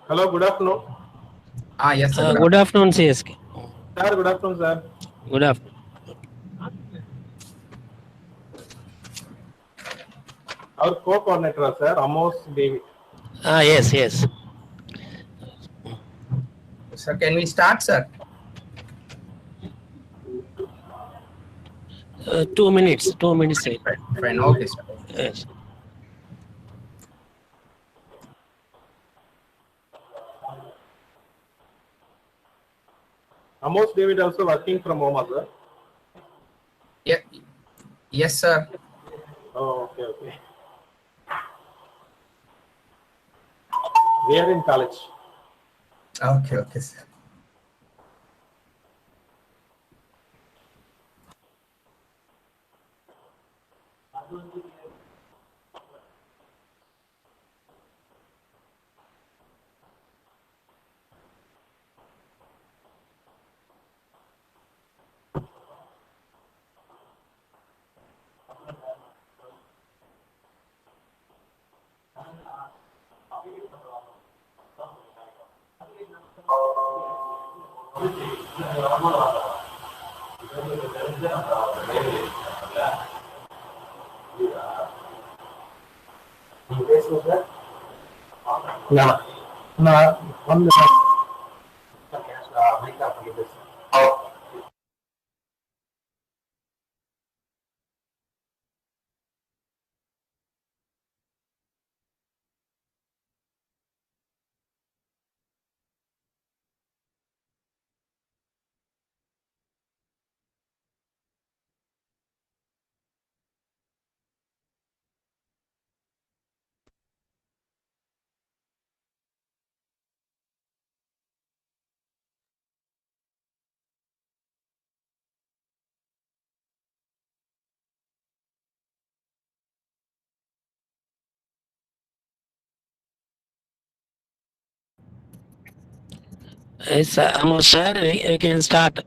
Hello, good afternoon. Yes, sir. Good afternoon, CSK. Sir, good afternoon, sir. Good afternoon. Our co-coordinator, sir, Amos David. Yes. Sir, can we start, sir? 2 minutes. 2 minutes. Fine. Okay, sir. Yes. Amos David also working from home, sir. Yeah. Yes, sir. Oh, okay. We are in college. Okay, sir. No, one minute. Yes, Amos, sir. We can start.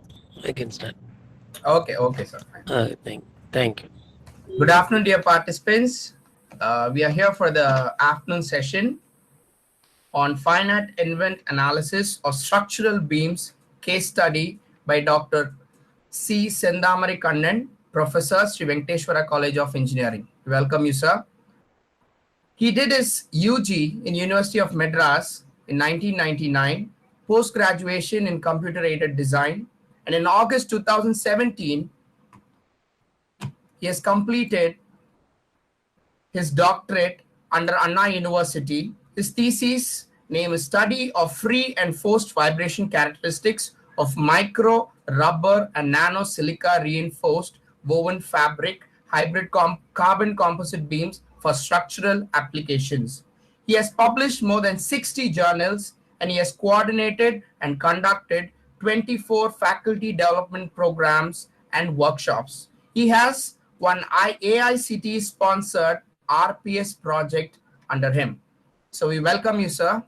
Okay, sir. Fine. Thank you. Good afternoon, dear participants. We are here for the afternoon session on finite element analysis of structural beams case study by Dr. C. Sendamari Kannan, Professor, Sri Venkateshwara College of Engineering. Welcome you, sir. He did his UG in University of Madras in 1999, post-graduation in computer-aided design, and in August 2017, he has completed his doctorate under Anna University. His thesis name is Study of Free and Forced Vibration Characteristics of Micro, Rubber, and Nano Silica Reinforced Woven Fabric Hybrid Carbon Composite Beams for Structural Applications. He has published more than 60 journals, and he has coordinated and conducted 24 faculty development programs and workshops. He has one AICTE sponsored RPS project under him. So we welcome you, sir.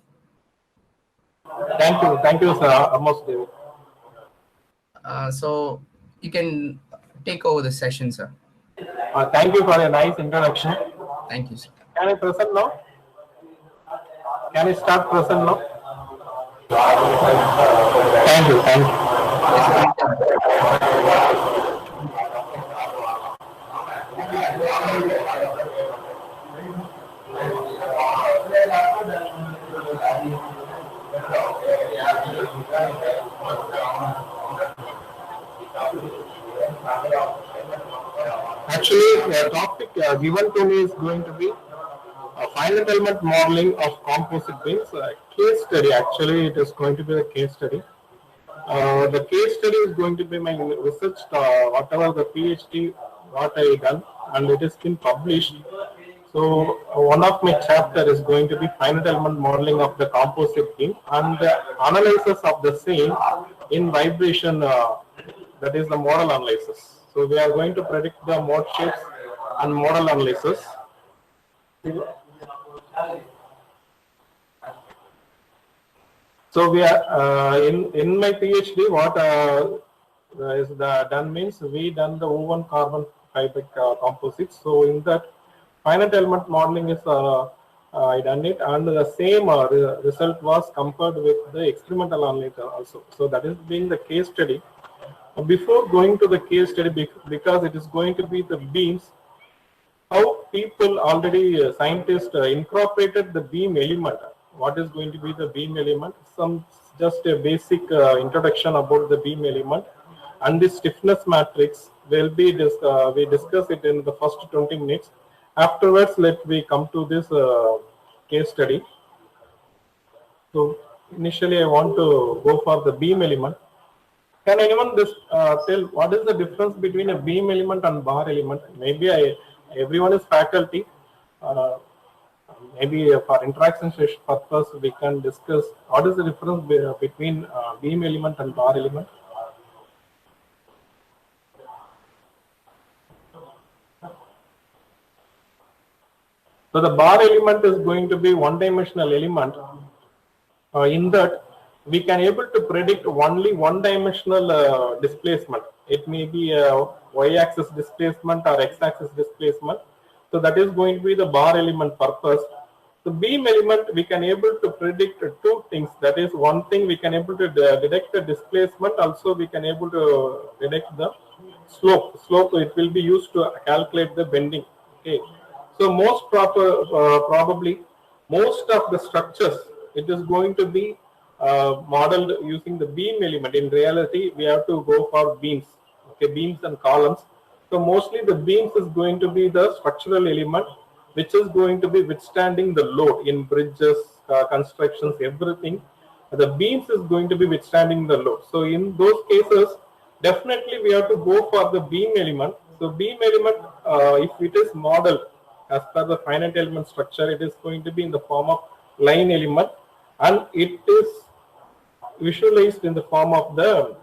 Thank you, sir, Amos David. So you can take over the session, sir. Thank you for a nice introduction. Thank you, sir. Can I present now? Can I start present now? Thank you. Actually, the topic given to me is going to be finite element modeling of composite beams. Case study, actually, it is going to be a case study. The case study is going to be my research, whatever the PhD, what I done, and it has been published. So one of my chapter is going to be finite element modeling of the composite beam and the analysis of the same in vibration, that is the model analysis. So we are going to predict the mode shapes and model analysis. So we are in my PhD. What is the done means we done the woven carbon fabric composites. So in that finite element modeling is I done it, and the same result was compared with the experimental analyzer also. So that is being the case study. Before going to the case study, because it is going to be the beams, how people already scientists incorporated the beam element. What is going to be the beam element? Some just a basic introduction about the beam element, and the stiffness matrix will be we discuss it in the first 20 minutes. Afterwards, let me come to this case study. So initially, I want to go for the beam element. Can anyone tell what is the difference between a beam element and bar element? Maybe everyone is faculty. Maybe for interaction purpose, we can discuss what is the difference between beam element and bar element. So the bar element is going to be one-dimensional element. In that, we can able to predict only one-dimensional displacement. It may be a y-axis displacement or x-axis displacement. So that is going to be the bar element purpose. The beam element, we can able to predict two things. That is, one thing we can able to detect the displacement. Also, we can able to detect the slope. Slope, it will be used to calculate the bending. Okay. So most probably most of the structures, it is going to be modeled using the beam element. In reality, we have to go for beams, okay, beams and columns. So mostly the beams is going to be the structural element, which is going to be withstanding the load in bridges, constructions, everything. The beams is going to be withstanding the load. So in those cases, definitely we have to go for the beam element. So beam element, if it is modeled as per the finite element structure, it is going to be in the form of line element, and it is visualized in the form of the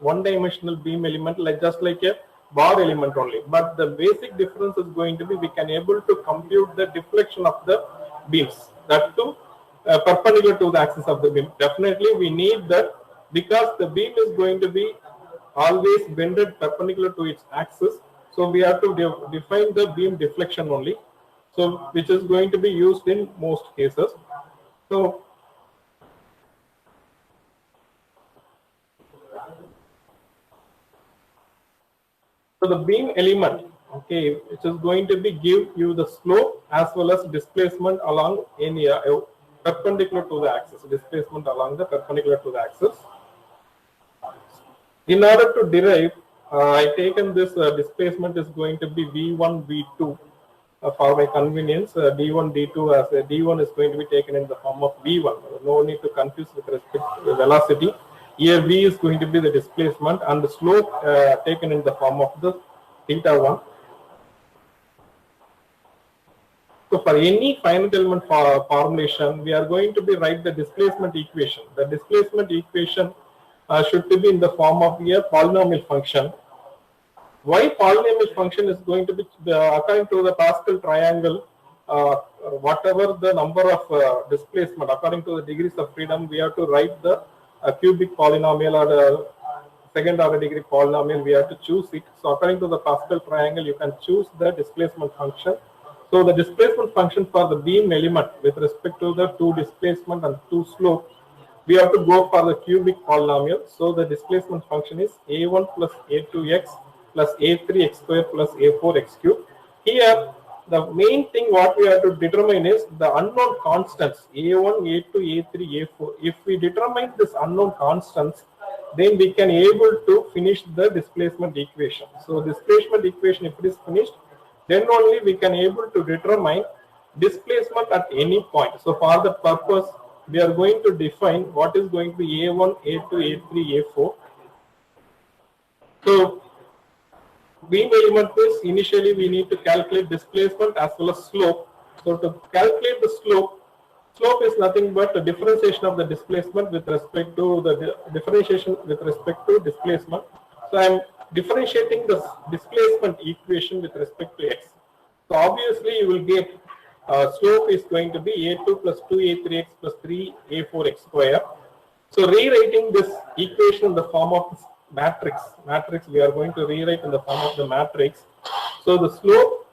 one-dimensional beam element, like just like a bar element only. But the basic difference is going to be we can able to compute the deflection of the beams, that too perpendicular to the axis of the beam. Definitely we need that, because the beam is going to be always bended perpendicular to its axis. So we have to define the beam deflection only, so which is going to be used in most cases. So the beam element, okay, which is going to be give you the slope as well as displacement along any perpendicular to the axis, displacement along the perpendicular to the axis. In order to derive, I taken this displacement is going to be V1, V2 for my convenience. D1, D2 as D1 is going to be taken in the form of V1. No need to confuse with respect to the velocity. Here V is going to be the displacement, and the slope taken in the form of the theta1. So for any finite element formulation, we are going to be write the displacement equation. The displacement equation should be in the form of a polynomial function. Why polynomial function is going to be according to the Pascal triangle, whatever the number of displacement according to the degrees of freedom, we have to write the cubic polynomial or the second order degree polynomial. We have to choose it. So according to the Pascal triangle, you can choose the displacement function. So the displacement function for the beam element with respect to the two displacement and two slope, we have to go for the cubic polynomial. So the displacement function is a1 plus a2x plus a3x square plus a4x cube. Here, the main thing what we have to determine is the unknown constants a1, a2, a3, a4. If we determine this unknown constants, then we can able to finish the displacement equation. So displacement equation, if it is finished, then only we can able to determine displacement at any point. So for that purpose, we are going to define what is going to be a1, a2, a3, a4. So beam element is initially we need to calculate displacement as well as slope. So to calculate the slope is nothing but the differentiation of the displacement with respect to the differentiation with respect to displacement. So I am differentiating the displacement equation with respect to x. So obviously you will get slope is going to be a2 plus 2a3x plus 3a4x square. So rewriting this equation in the form of matrix we are going to rewrite in the form of the matrix. So the slope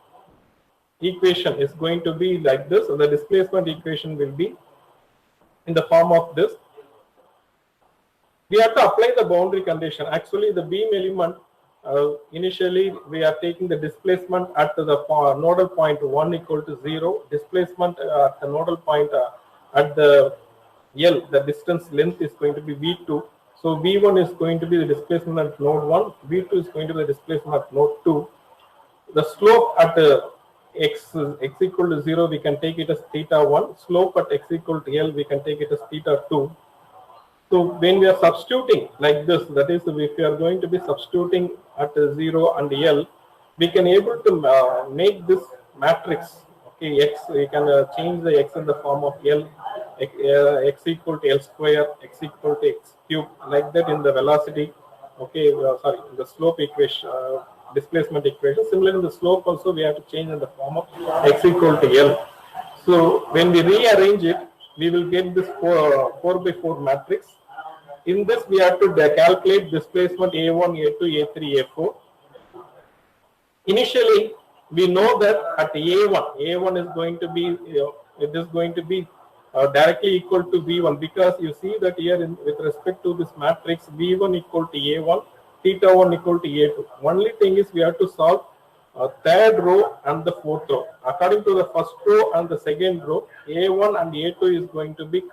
equation is going to be like this. So the displacement equation will be in the form of this. We have to apply the boundary condition. Actually, the beam element, initially we are taking the displacement at the nodal point 1 equal to 0, displacement at the nodal point at the L, the distance length is going to be V2. So V1 is going to be the displacement at node 1, V2 is going to be the displacement at node 2. The slope at x equal to 0, we can take it as theta 1. Slope at x equal to L, we can take it as theta 2. So when we are substituting like this, that is, if we are going to be substituting at 0 and L, we can able to make this matrix. Okay, x, we can change the x in the form of L, x equal to L square, x equal to x cube, like that in the velocity. Okay, sorry, the slope equation, displacement equation. Similarly, in the slope also we have to change in the form of x equal to L. So when we rearrange it, we will get this 4 by 4 matrix. In this, we have to calculate displacement A1, A2, A3, A4. Initially, we know that at A1 is going to be, it is going to be directly equal to V1, because you see that here with respect to this matrix, V1 equal to A1, theta 1 equal to A2. Only thing is we have to solve third row and the fourth row. According to the first row and the second row, A1 and A2 is going to be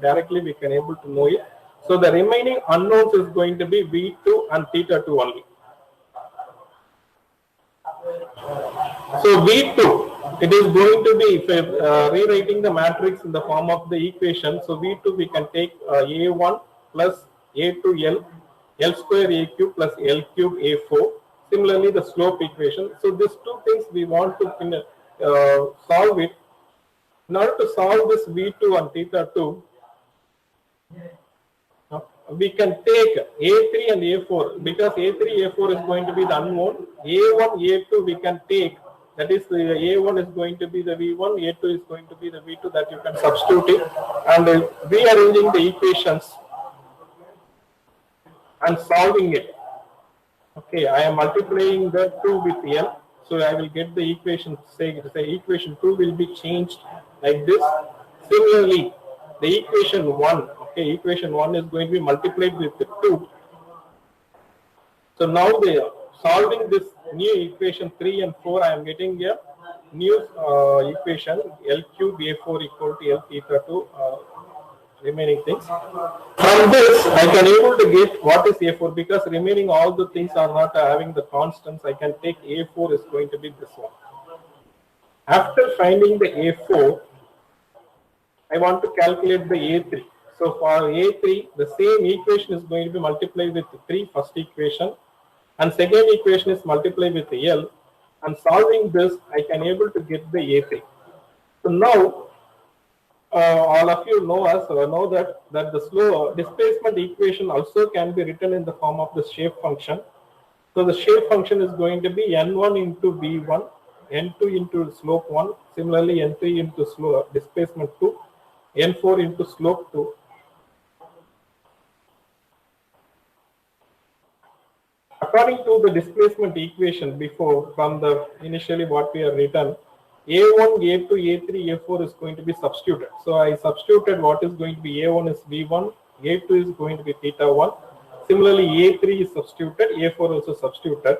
directly we can able to know it. So the remaining unknowns is going to be V2 and theta 2 only. So V2, it is going to be, if rewriting the matrix in the form of the equation, so V2 we can take A1 plus A2L, L square A cube plus L cube A4. Similarly, the slope equation. So these two things we want to solve it. In order to solve this V2 and theta 2, we can take A3 and A4, because A3, A4 is going to be the unknown. A1, A2 we can take, that is A1 is going to be the V1, A2 is going to be the V2, that you can substitute it. And rearranging the equations and solving it. Okay, I am multiplying the 2 with L, so I will get the equation, say equation 2 will be changed like this. Similarly, the equation 1, okay, equation 1 is going to be multiplied with the 2. So now solving this new equation 3 and 4, I am getting a new equation L cube A4 equal to L theta 2, remaining things. From this, I can able to get what is A4, because remaining all the things are not having the constants. I can take A4 is going to be this one. After finding the A4, I want to calculate the A3. So for A3, the same equation is going to be multiplied with 3, first equation, and second equation is multiplied with L. And solving this, I can able to get the A3. So now, all of you know that the slow displacement equation also can be written in the form of the shape function. So the shape function is going to be N1 into V1, N2 into slope 1, similarly N3 into slope displacement 2, N4 into slope 2. According to the displacement equation before, from the initially what we have written, A1, A2, A3, A4 is going to be substituted. So I substituted what is going to be A1 is V1, A2 is going to be theta 1. Similarly, A3 is substituted, A4 also substituted.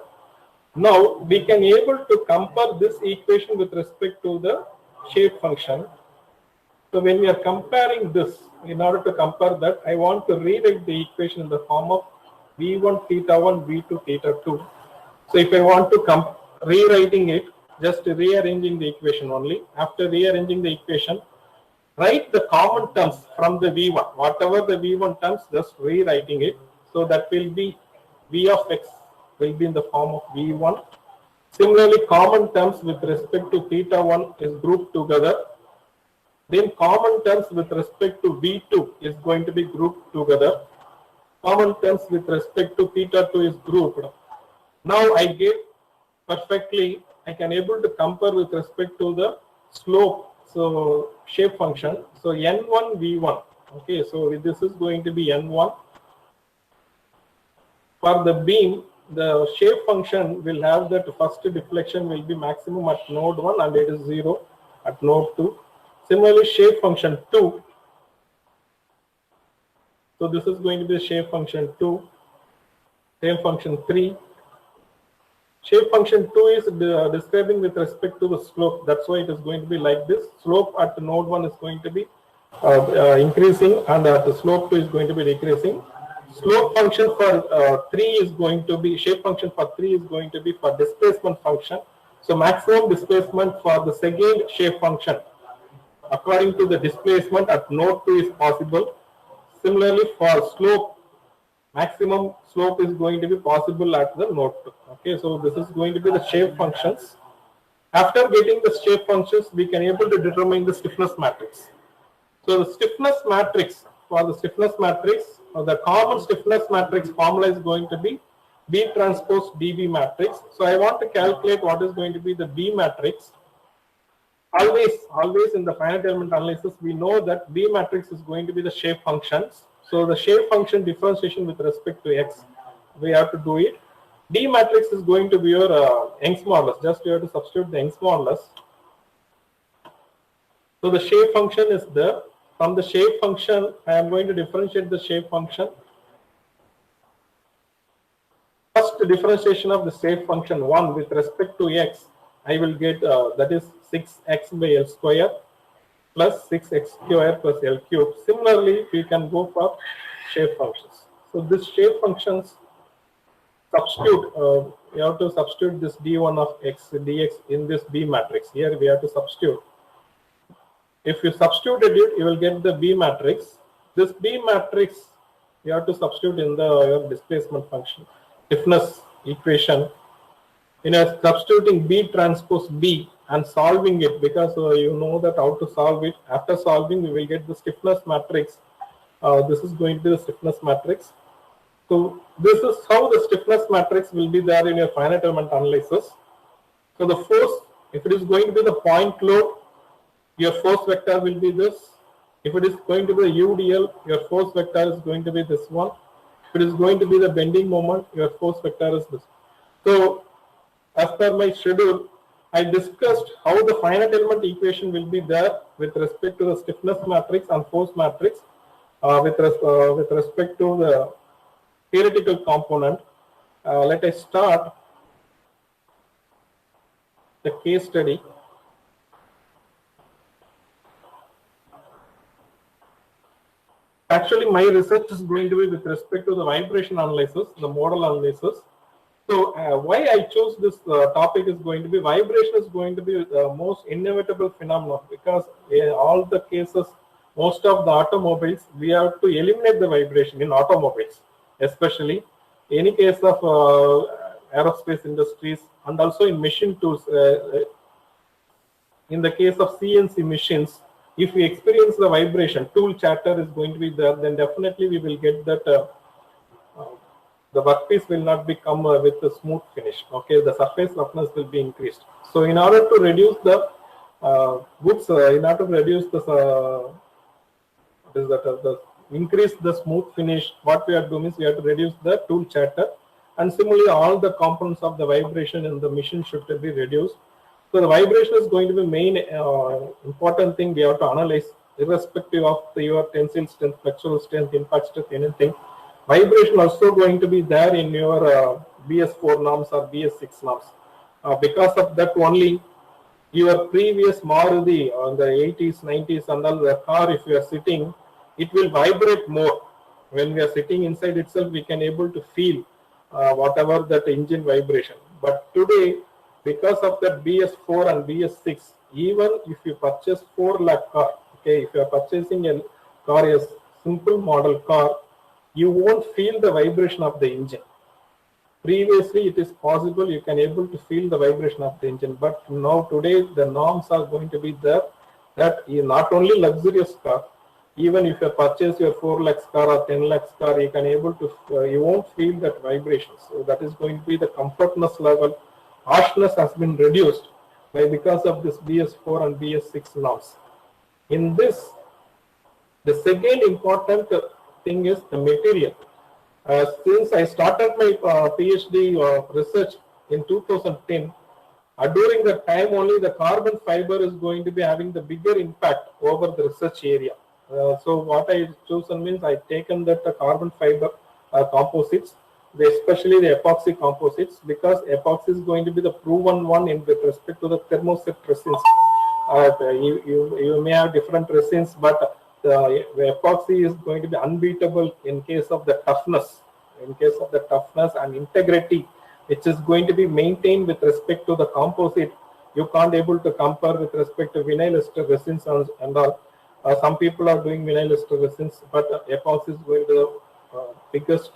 Now we can able to compare this equation with respect to the shape function. So when we are comparing this, in order to compare that, I want to rewrite the equation in the form of V1 theta 1, V2 theta 2. So if I want to rewriting it, just rearranging the equation only. After rearranging the equation, write the common terms from the V1. Whatever the V1 terms, just rewriting it. So that will be V of x will be in the form of V1. Similarly, common terms with respect to theta 1 is grouped together. Then common terms with respect to V2 is going to be grouped together. Common terms with respect to theta 2 is grouped. Now I get perfectly, I can able to compare with respect to the slope, so shape function. So N1 V1. Okay, so this is going to be N1. For the beam, the shape function will have that first deflection will be maximum at node 1 and it is 0 at node 2. Similarly, shape function 2. So this is going to be shape function 2. Same function 3. Shape function 2 is describing with respect to the slope. That's why it is going to be like this. Slope at node 1 is going to be increasing, and the slope 2 is going to be decreasing. Slope function for 3 is going to be, shape function for 3 is going to be for displacement function. So maximum displacement for the second shape function according to the displacement at node 2 is possible. Similarly, for slope, maximum slope is going to be possible at the node 2. Okay, so this is going to be the shape functions. After getting the shape functions, we can able to determine the stiffness matrix. So the stiffness matrix, for the stiffness matrix, the common stiffness matrix formula is going to be B transpose dB matrix. So I want to calculate what is going to be the B matrix. Always in the finite element analysis, we know that B matrix is going to be the shape functions. So the shape function differentiation with respect to x, we have to do it. D matrix is going to be your Young's modulus. Just you have to substitute the Young's modulus. So the shape function is there. From the shape function, I am going to differentiate the shape function. First differentiation of the shape function 1 with respect to x, I will get that is 6x by L square plus 6x square plus L cube. Similarly, we can go for shape functions. So this shape functions substitute, you have to substitute this d1 of x dx in this B matrix. Here we have to substitute. If you substituted it, you will get the B matrix. This B matrix, you have to substitute in the your displacement function, stiffness equation. Substituting B transpose B and solving it, because you know that how to solve it. After solving, we will get the stiffness matrix. This is going to be the stiffness matrix. So this is how the stiffness matrix will be there in your finite element analysis. So the force, if it is going to be the point load, your force vector will be this. If it is going to be the UDL, your force vector is going to be this one. If it is going to be the bending moment, your force vector is this. So as per my schedule, I discussed how the finite element equation will be there with respect to the stiffness matrix and force matrix with respect to the theoretical component. Let us start the case study. Actually, my research is going to be with respect to the vibration analysis, the model analysis. So why I chose this topic is going to be vibration is going to be the most inevitable phenomenon, because in all the cases, most of the automobiles, we have to eliminate the vibration in automobiles, especially any case of aerospace industries and also in machine tools. In the case of CNC machines, if we experience the vibration, tool chatter is going to be there, then definitely we will get that the workpiece will not become with a smooth finish. Okay, the surface roughness will be increased. So in order to reduce the in order to reduce increase the smooth finish, what we are doing is we have to reduce the tool chatter, and similarly all the components of the vibration in the machine should be reduced. So the vibration is going to be main important thing we have to analyze, irrespective of your tensile strength, flexural strength, impact strength, anything. Vibration also going to be there in your BS4 norms or BS6 norms. Because of that only, your previous Maruti on the 80s, 90s and all the car, if you are sitting, it will vibrate more. When we are sitting inside itself, we can able to feel whatever that engine vibration. But today, because of that BS4 and BS6, even if you purchase 4 lakh car, okay, if you are purchasing a car, a simple model car, you won't feel the vibration of the engine. Previously, it is possible you can able to feel the vibration of the engine, but now today the norms are going to be there that not only luxurious car, even if you purchase your 4 lakhs car or 10 lakhs car, you can able to you won't feel that vibration. So that is going to be the comfortness level. Harshness has been reduced because of this BS4 and BS6 norms. In this, the second important thing is the material. Since I started my PhD research in 2010, during that time only the carbon fiber is going to be having the bigger impact over the research area. So what I chosen means I taken that carbon fiber composites, especially the epoxy composites, because epoxy is going to be the proven one in with respect to the thermoset resins. You may have different resins, but the epoxy is going to be unbeatable in case of the toughness, and integrity, which is going to be maintained with respect to the composite. You can't able to compare with respect to vinyl ester resins and all. Some people are doing vinyl ester resins, but epoxy is going to the biggest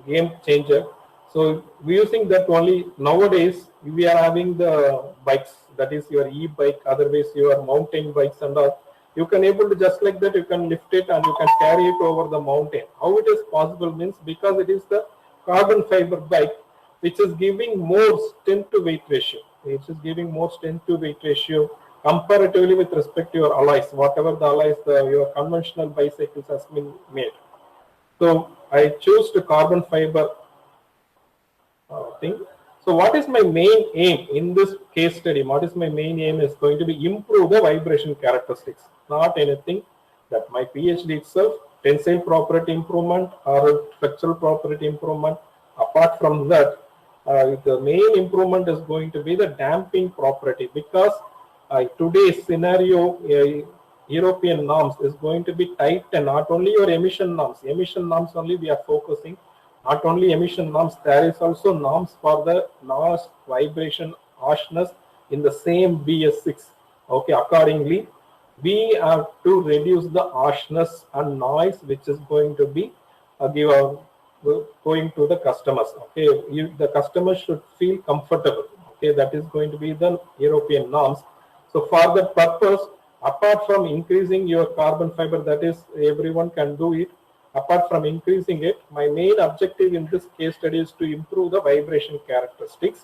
game changer. So using that only nowadays we are having the bikes, that is your e-bike, otherwise your mountain bikes and all. You can able to just like that, you can lift it and you can carry it over the mountain. How it is possible means because it is the carbon fiber bike which is giving more strength to weight ratio. It is giving more strength to weight ratio comparatively with respect to your alloys, whatever the alloys your conventional bicycles has been made. So I choose the carbon fiber thing. So what is my main aim in this case study? What is my main aim is going to be improve the vibration characteristics, not anything that my PhD itself, tensile property improvement or structural property improvement. Apart from that, the main improvement is going to be the damping property, because today's scenario, European norms is going to be tight, and not only your emission norms only we are focusing. Not only emission norms, there is also norms for the noise, vibration, harshness in the same BS6. Okay, accordingly, we have to reduce the harshness and noise, which is going to be going to the customers. Okay, the customers should feel comfortable. Okay, that is going to be the European norms. So for that purpose, apart from increasing your carbon fiber, that is everyone can do it. Apart from increasing it, my main objective in this case study is to improve the vibration characteristics,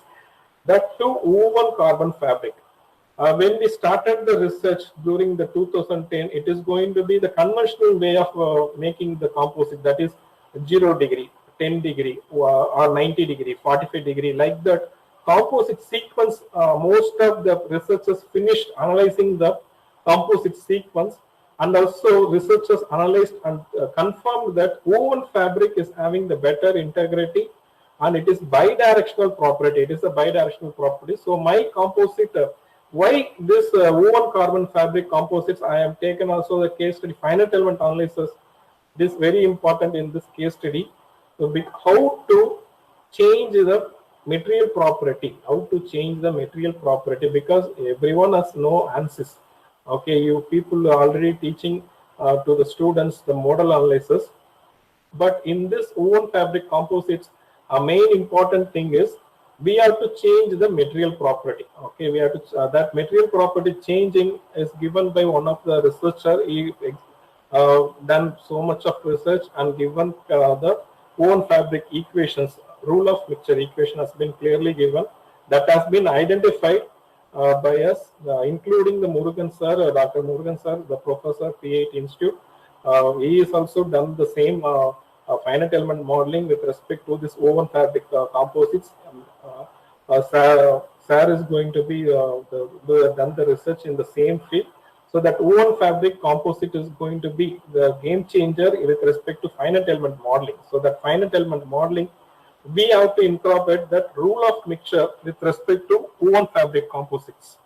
that too woven carbon fabric. When we started the research during the 2010, it is going to be the conventional way of making the composite, that is 0 degree, 10 degree, or 90 degree, 45 degree, like that composite sequence. Most of the researchers finished analyzing the composite sequence, and also researchers analyzed and confirmed that woven fabric is having the better integrity, and it is bidirectional property. It is a bidirectional property. So my composite, why this woven carbon fabric composites, I have taken also the case study finite element analysis. This is very important in this case study. So how to change the material property, because everyone has no answers. Okay, you people are already teaching to the students the model analysis, but in this woven fabric composites, a main important thing is we have to change the material property. Okay, we have to that material property changing is given by one of the researcher. He done so much of research and given the woven fabric equations, rule of mixture equation has been clearly given, that has been identified by us, including the Murugan sir, Dr. Murugan sir, the professor, P8 Institute. He has also done the same finite element modeling with respect to this woven fabric composites. Sir is going to be done the research in the same field. So that woven fabric composite is going to be the game changer with respect to finite element modeling. So that finite element modeling, we have to incorporate that rule of mixture with respect to woven fabric composites.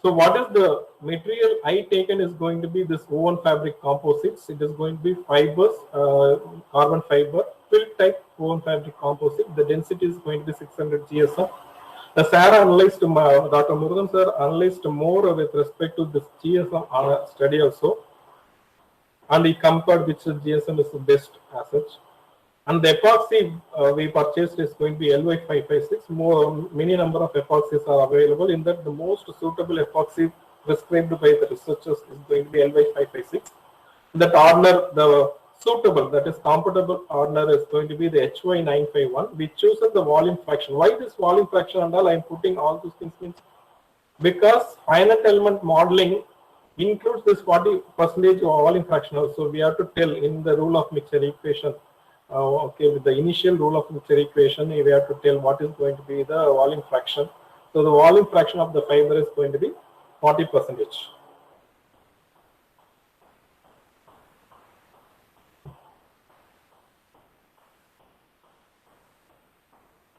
So what is the material I taken is going to be this woven fabric composites. It is going to be fibers, carbon fiber, fill type woven fabric composite. The density is going to be 600 GSM. The Sarah analyzed, Dr. Murugan sir analyzed more with respect to this GSM study also. And he compared which GSM is the best as such. And the epoxy we purchased is going to be LY556. Many number of epoxies are available. In that, the most suitable epoxy prescribed by the researchers is going to be LY556. That hardener, the suitable, that is compatible hardener, is going to be the HY951. We chosen the volume fraction. Why this volume fraction and all? I am putting all these things means because finite element modeling includes this 40% volume fraction also. We have to tell in the rule of mixture equation. Okay, with the initial rule of mixture equation, we have to tell what is going to be the volume fraction. So the volume fraction of the fiber is going to be 40%.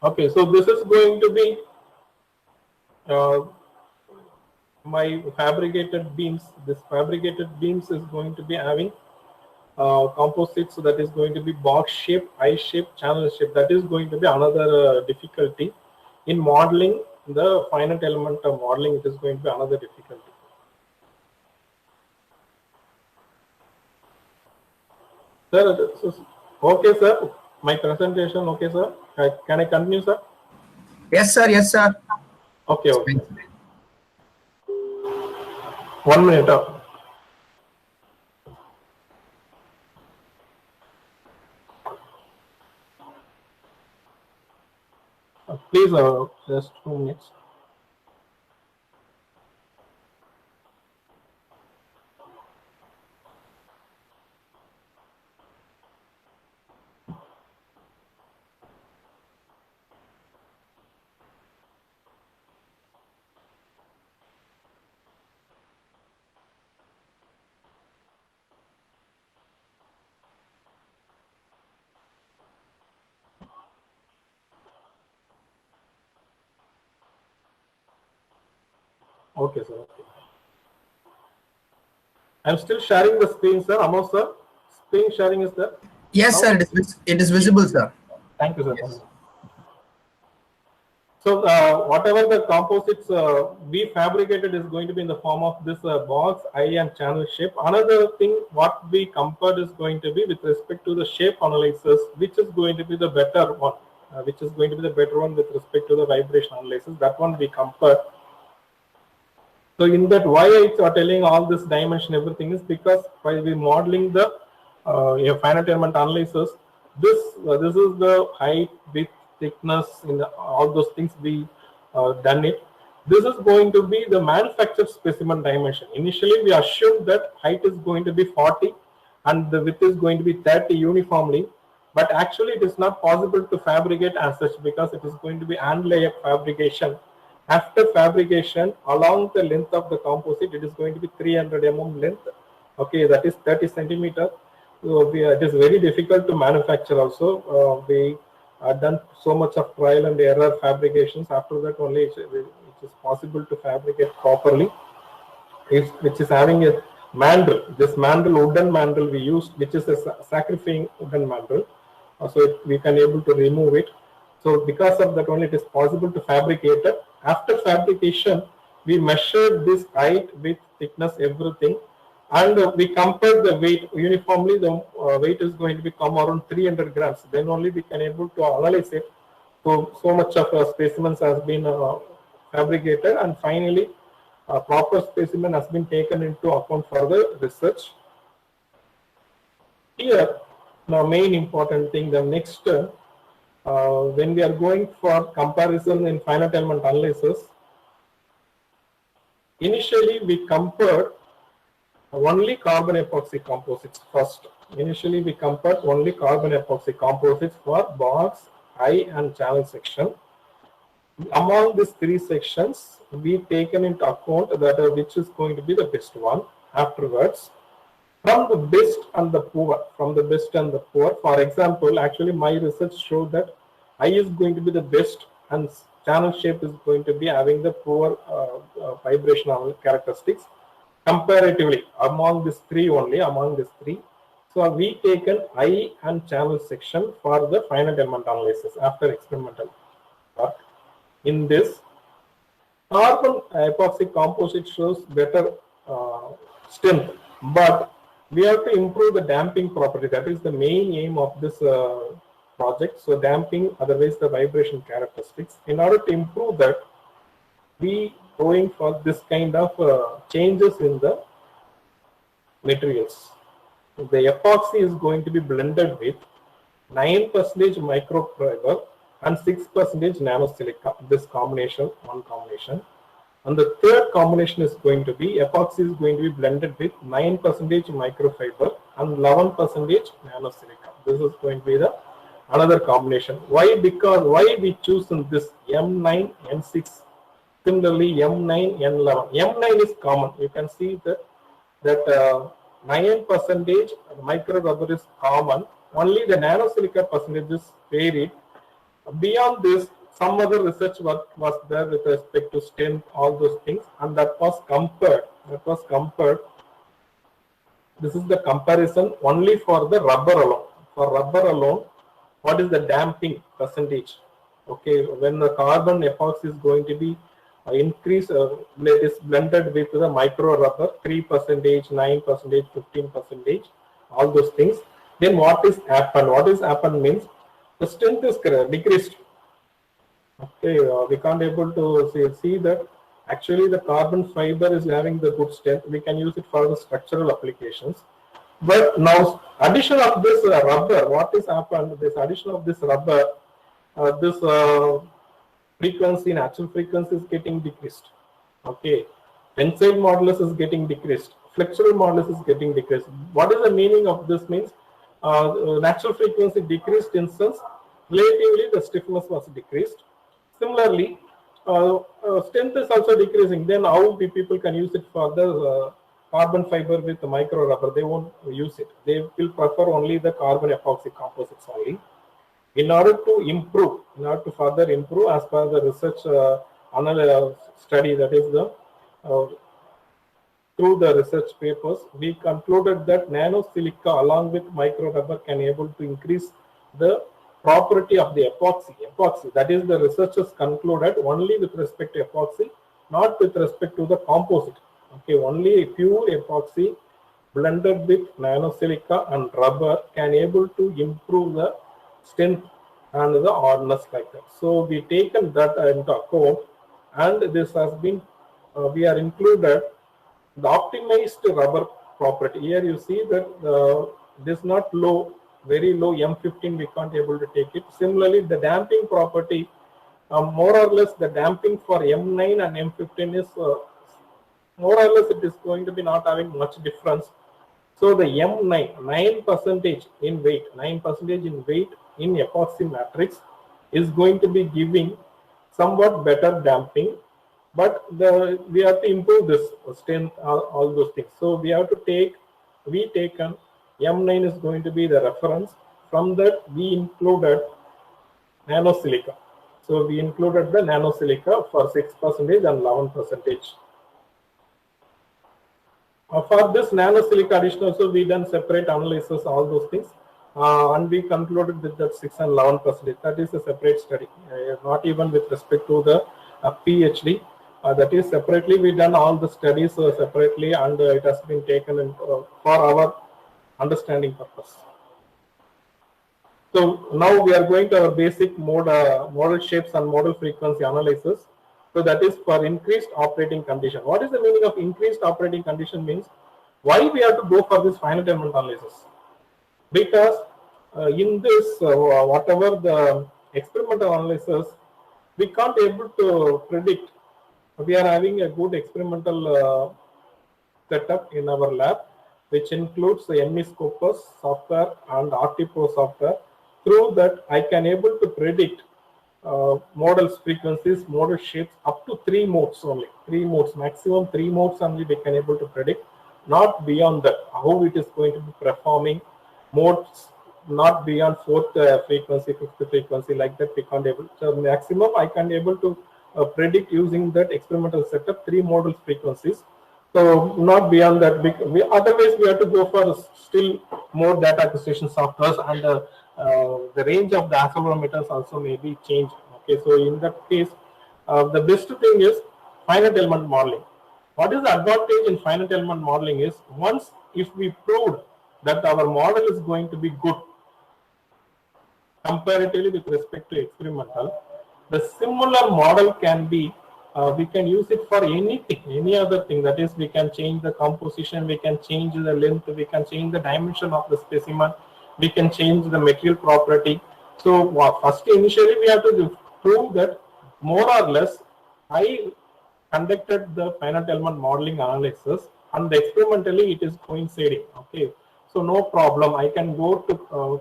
Okay, so this is going to be my fabricated beams. This fabricated beams is going to be having composites, so that is going to be box shape, eye shape, channel shape. That is going to be another difficulty in modeling. The finite element of modeling, it is going to be another difficulty. Sir, okay, sir. My presentation, okay, sir. Can I continue, sir? Yes, sir. Yes, sir. Okay, okay. 1 minute. Please, just 2 minutes. Okay, sir. Okay. I'm still sharing the screen, sir. Amos, sir. Screen sharing is there? Yes, sir. It is visible, sir. Thank you, sir. Yes. So whatever the composites we fabricated is going to be in the form of this box, eye, and channel shape. Another thing what we compared is going to be with respect to the shape analysis, which is going to be the better one, with respect to the vibration analysis. That one we compared. So in that, why I are telling all this dimension, everything is because while we modeling the finite element analysis, this is the height, width, thickness, in all those things we done it. This is going to be the manufactured specimen dimension. Initially, we assumed that height is going to be 40 and the width is going to be 30 uniformly. But actually, it is not possible to fabricate as such because it is going to be unlayered fabrication. After fabrication, along the length of the composite, it is going to be 300 mm length. Okay, that is 30 centimeter. So it is very difficult to manufacture also. We done so much of trial and error fabrications. After that only it is possible to fabricate properly. Which is having a mandrel. This mandrel, wooden mandrel we used, which is a sacrificing wooden mandrel. So we can able to remove it. So because of that only it is possible to fabricate it. After fabrication, we measured this height, width, thickness, everything, and we compared the weight uniformly. The weight is going to become around 300 grams. Then only we can able to analyze it. So much of specimens has been fabricated, and finally, a proper specimen has been taken into account for the research. Here, the main important thing, the next. When we are going for comparison in finite element analysis, initially we compared only carbon epoxy composites first. Initially we compared only carbon epoxy composites for box, eye, and channel section. Among these three sections, we taken into account that which is going to be the best one. Afterwards, from the best and the poor, for example, actually my research showed that eye is going to be the best and channel shape is going to be having the poor vibrational characteristics comparatively among these three. So we taken eye and channel section for the finite element analysis after experimental work. In this, carbon epoxy composite shows better strength, but we have to improve the damping property. That is the main aim of this project. So damping, otherwise the vibration characteristics. In order to improve that, we going for this kind of changes in the materials. The epoxy is going to be blended with 9% microfiber and 6% nanosilica. This combination, one combination. And the third combination is going to be epoxy is going to be blended with 9% microfiber and 11% nanosilica. This is going to be the another combination. Why? Because why we choose this M9, N6, similarly M9, N11. M9 is common. You can see that 9% micro rubber is common. Only the nanosilica percentage is varied. Beyond this, some other research work was there with respect to strength, all those things, and that was compared. This is the comparison only for the rubber alone. For rubber alone, what is the damping percentage? Okay, when the carbon epoxy is going to be increased, it is blended with the micro rubber, 3%, 9%, 15%, all those things. Then what is happened? What is happened means the strength is decreased. Okay, we can't able to see that actually the carbon fiber is having the good strength. We can use it for the structural applications. But now addition of this rubber, what is happened? This addition of this rubber, this frequency, natural frequency is getting decreased. Okay, tensile modulus is getting decreased. Flexural modulus is getting decreased. What is the meaning of this? Means natural frequency decreased in sense relatively the stiffness was decreased. Similarly, strength is also decreasing. Then how the people can use it for the carbon fiber with the micro rubber? They won't use it. They will prefer only the carbon epoxy composites only. In order to improve, in order to further improve, as per the research study, that is the through the research papers, we concluded that nanosilica along with micro rubber can able to increase the property of the epoxy. That is, the researchers concluded only with respect to epoxy, not with respect to the composite. Okay, only pure epoxy blended with nanosilica and rubber can able to improve the strength and the hardness like that. So we taken that into account, and this has been we are included the optimized rubber property. Here you see that this not low, very low M15 we can't able to take it. Similarly, the damping property, more or less the damping for M9 and M15 is more or less it is going to be not having much difference. So the M9, 9% in weight, 9% in weight in epoxy matrix is going to be giving somewhat better damping, but we have to improve this strength, all those things. So we have to taken M9 is going to be the reference. From that we included nanosilica. So we included the nanosilica for 6% and 11%. For this nanosilica addition also we done separate analysis, all those things, and we concluded with that 6 and 11%. That is a separate study, not even with respect to the PhD. That is separately we done all the studies separately, and it has been taken in, for our understanding purpose. So now we are going to our basic model shapes and model frequency analysis. So that is for increased operating condition. What is the meaning of increased operating condition? Means why we have to go for this finite element analysis? Because in this whatever the experimental analysis, we can't able to predict. We are having a good experimental setup in our lab, which includes the ME Scopus software and RT-Pro software. Through that, I can able to predict models frequencies, model shapes up to 3 modes only. 3 modes, maximum 3 modes only we can able to predict. Not beyond that, how it is going to be performing. Modes not beyond 4th frequency, 5th frequency, like that we can't able. So maximum I can able to predict using that experimental setup 3 model frequencies. So not beyond that. Otherwise we have to go for still more data acquisition softwares, and the range of the accelerometers also may be changed. Okay, so in that case, the best thing is finite element modeling. What is the advantage in finite element modeling is, once if we proved that our model is going to be good comparatively with respect to experimental, the similar model can be we can use it for anything, any other thing. That is, we can change the composition, we can change the length, we can change the dimension of the specimen, we can change the material property. So first initially we have to prove that more or less high conducted the finite element modeling analysis, and experimentally it is coinciding. Okay, so no problem. I can go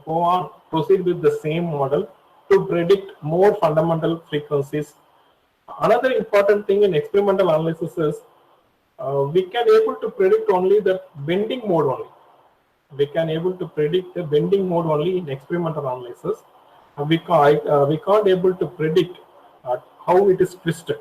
on proceed with the same model to predict more fundamental frequencies. Another important thing in experimental analysis is we can able to predict only the bending mode only. We can able to predict the bending mode only in experimental analysis. We can't able to predict how it is twisted.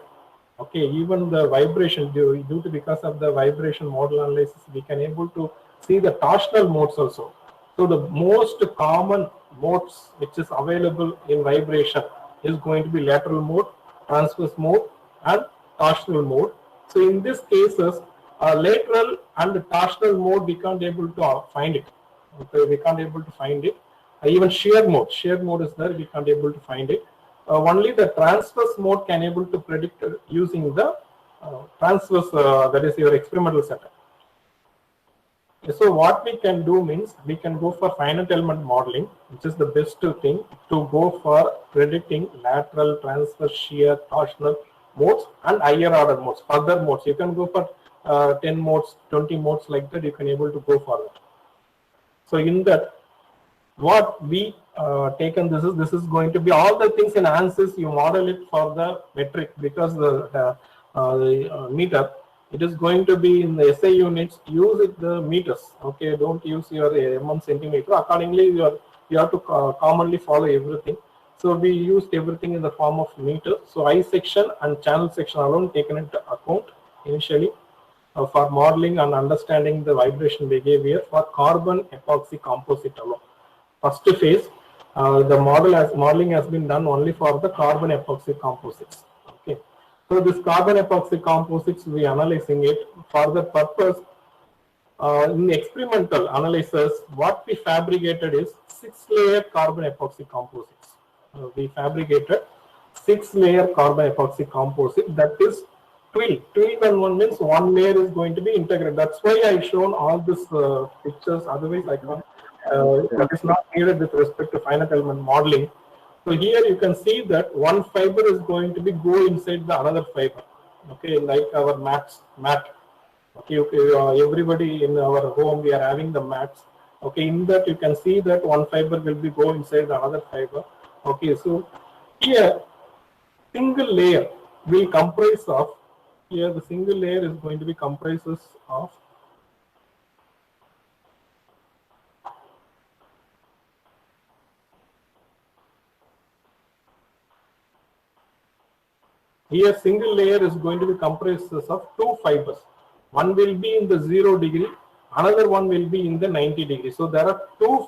Okay, even the vibration due to because of the vibration model analysis, we can able to see the torsional modes also. So the most common modes which is available in vibration is going to be lateral mode, transverse mode, and torsional mode. So in these cases, lateral and torsional mode we can't able to find it. Okay, we can't able to find it. Even shear mode is there. We can't able to find it. Only the transverse mode can able to predict using the transverse, that is your experimental setup. So what we can do means we can go for finite element modeling, which is the best thing to go for predicting lateral, transverse, shear, torsional modes and higher order modes, further modes. You can go for 10 modes, 20 modes like that. You can able to go for that. So in that, what we taken this is going to be all the things in ANSYS. You model it for the metric because the meter, it is going to be in the SI units. Use it the meters. Okay, don't use your mm centimeter. Accordingly, you have to commonly follow everything. So we used everything in the form of meter. So I section and channel section alone taken into account initially for modeling and understanding the vibration behavior for carbon epoxy composite alone. First phase, the modeling has been done only for the carbon epoxy composites. Okay, so this carbon epoxy composites we analyzing it for the purpose. In the experimental analysis, what we fabricated is 6-layer carbon epoxy composites. We fabricated 6-layer carbon epoxy composite, that is twill. Twill when one means one layer is going to be integrated. That's why I shown all these pictures. Otherwise, I can't. That is not needed with respect to finite element modeling. So here you can see that one fiber is going to be go inside the another fiber. Okay, like our mat. Okay, everybody in our home we are having the mats. Okay, in that you can see that one fiber will be go inside the another fiber. Okay, so here single layer will comprise of, here the single layer is going to be comprises of here single layer is going to be comprises of 2 fibers. One will be in the 0 degree, another one will be in the 90 degree. So there are 2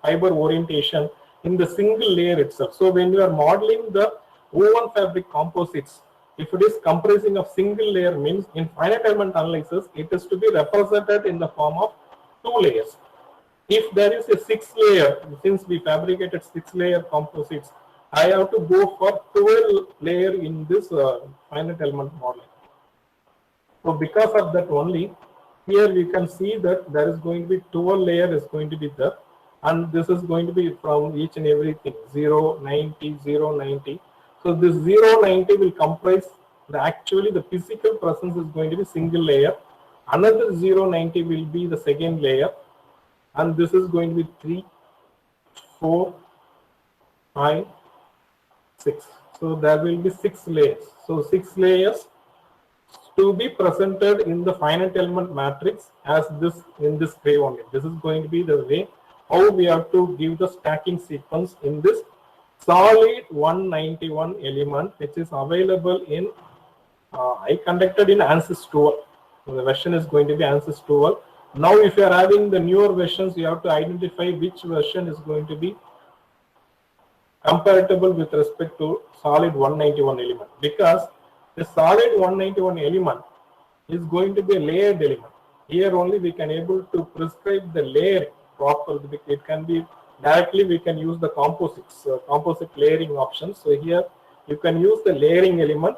fiber orientation in the single layer itself. So when you are modeling the woven fabric composites, if it is comprising of single layer means in finite element analysis, it is to be represented in the form of 2 layers. If there is a 6 layer, since we fabricated 6-layer composites, I have to go for 12 layer in this finite element modeling. So because of that only, here we can see that there is going to be 12 layer is going to be there, and this is going to be from each and everything 0, 90, 0, 90. So this 0, 90 will comprise actually the physical presence is going to be single layer. Another 0, 90 will be the second layer, and this is going to be 3, 4, 5, 6. So there will be 6 layers. So 6 layers to be presented in the finite element matrix as this in this way only. This is going to be the way how we have to give the stacking sequence in this solid 191 element, which is available in I conducted in ANSYS 12. So the version is going to be ANSYS 12. Now if you are having the newer versions, you have to identify which version is going to be comparable with respect to solid 191 element, because the solid 191 element is going to be a layered element. Here only we can able to prescribe the layer properly. It can be directly we can use the composites, composite layering options. So here you can use the layering element,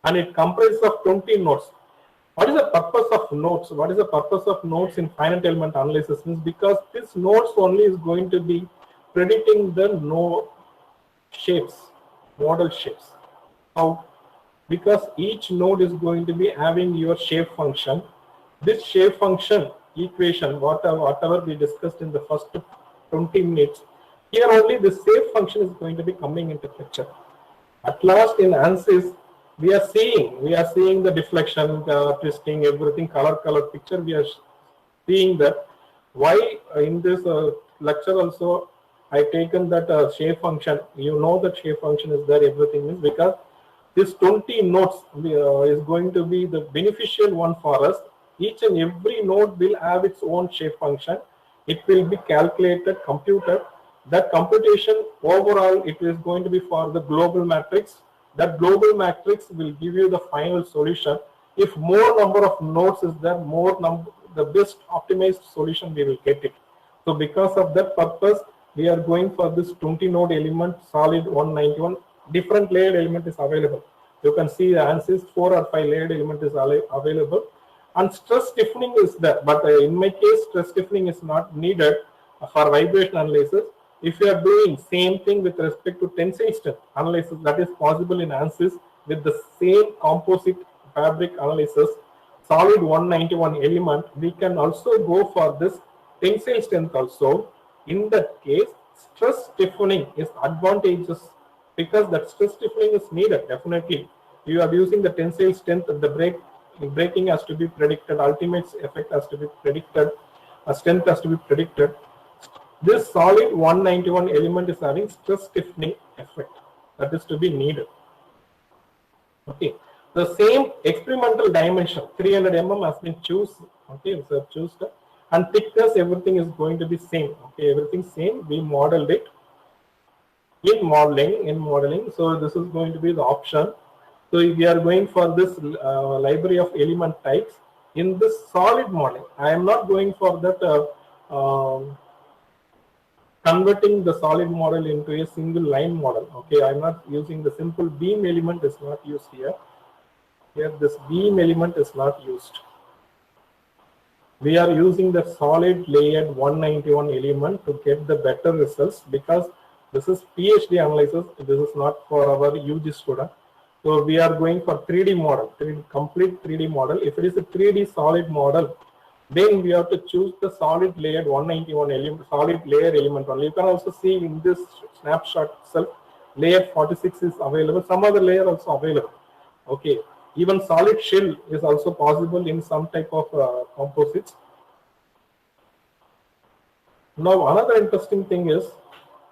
and it comprises of 20 nodes. What is the purpose of nodes? What is the purpose of nodes in finite element analysis? Means because this nodes only is going to be predicting the node shapes, model shapes. How because each node is going to be having your shape function. This shape function equation, whatever we discussed in the first 20 minutes, here only the shape function is going to be coming into picture. At last in ANSYS, we are seeing the deflection, twisting, everything, color picture. We are seeing that. Why in this lecture also I taken that shape function. You know that shape function is there. Everything is because this 20 nodes is going to be the beneficial one for us. Each and every node will have its own shape function. It will be calculated, computed. That computation overall, it is going to be for the global matrix. That global matrix will give you the final solution. If more number of nodes is there, the best optimized solution we will get it. So because of that purpose, we are going for this 20 node element, solid 191. Different layered element is available. You can see the ANSYS 4 or 5 layered element is available. And stress stiffening is there, but in my case, stress stiffening is not needed for vibration analysis. If you are doing same thing with respect to tensile strength analysis, that is possible in ANSYS with the same composite fabric analysis, solid 191 element, we can also go for this tensile strength also. In that case, stress stiffening is advantageous because that stress stiffening is needed. Definitely, you are using the tensile strength, the breaking has to be predicted, ultimate effect has to be predicted, strength has to be predicted. This solid 191 element is having stress stiffening effect that is to be needed. Okay, the same experimental dimension 300 mm has been chosen. Okay, so chosen, and thickness, everything is going to be same. Okay, everything same. We modeled it in modeling. So this is going to be the option. So if we are going for this library of element types in this solid modeling, I am not going for that converting the solid model into a single line model. Okay, I'm not using the simple beam element is not used here. Here this beam element is not used. We are using the solid layered 191 element to get the better results because this is PhD analysis. This is not for our UG student. So we are going for 3D model, complete 3D model. If it is a 3D solid model, then we have to choose the solid layered 191 element, solid layer element only. You can also see in this snapshot itself, layer 46 is available. Some other layer also available. Okay, even solid shell is also possible in some type of composites. Now another interesting thing is,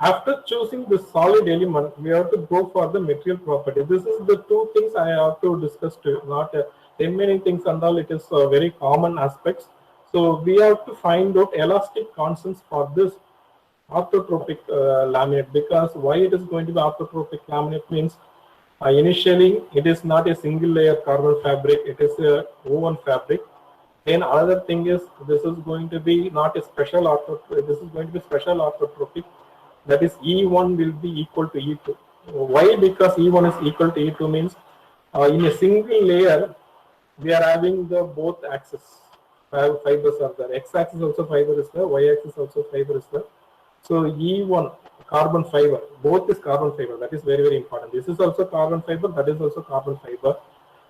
after choosing the solid element, we have to go for the material property. This is the two things I have to discuss to, not remaining things and all. It is very common aspects. So we have to find out elastic constants for this orthotropic laminate, because why it is going to be orthotropic laminate means initially it is not a single layer carbon fabric, it is a woven fabric. Then another thing is this is going to be not a special orthotropic, this is going to be special orthotropic. That is E1 will be equal to E2. Why? Because E1 is equal to E2 means in a single layer we are having the both axes fibers are there. X axis also fiber is there, Y axis also fiber is there. So E1 carbon fiber, both is carbon fiber. That is very, very important. This is also carbon fiber, that is also carbon fiber.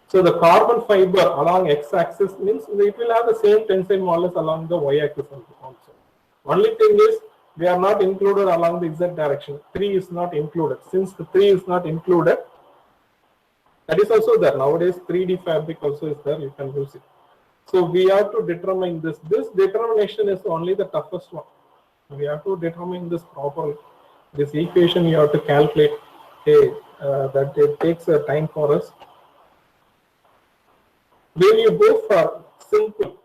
So the carbon fiber along X axis means it will have the same tensile modulus along the Y axis also. Only thing is we are not included along the Z direction. 3 is not included. Since the 3 is not included, that is also there. Nowadays 3D fabric also is there, you can use it. So we have to determine this. This determination is only the toughest one. We have to determine this properly. This equation you have to calculate. Okay, that it takes time for us. When you go for simple,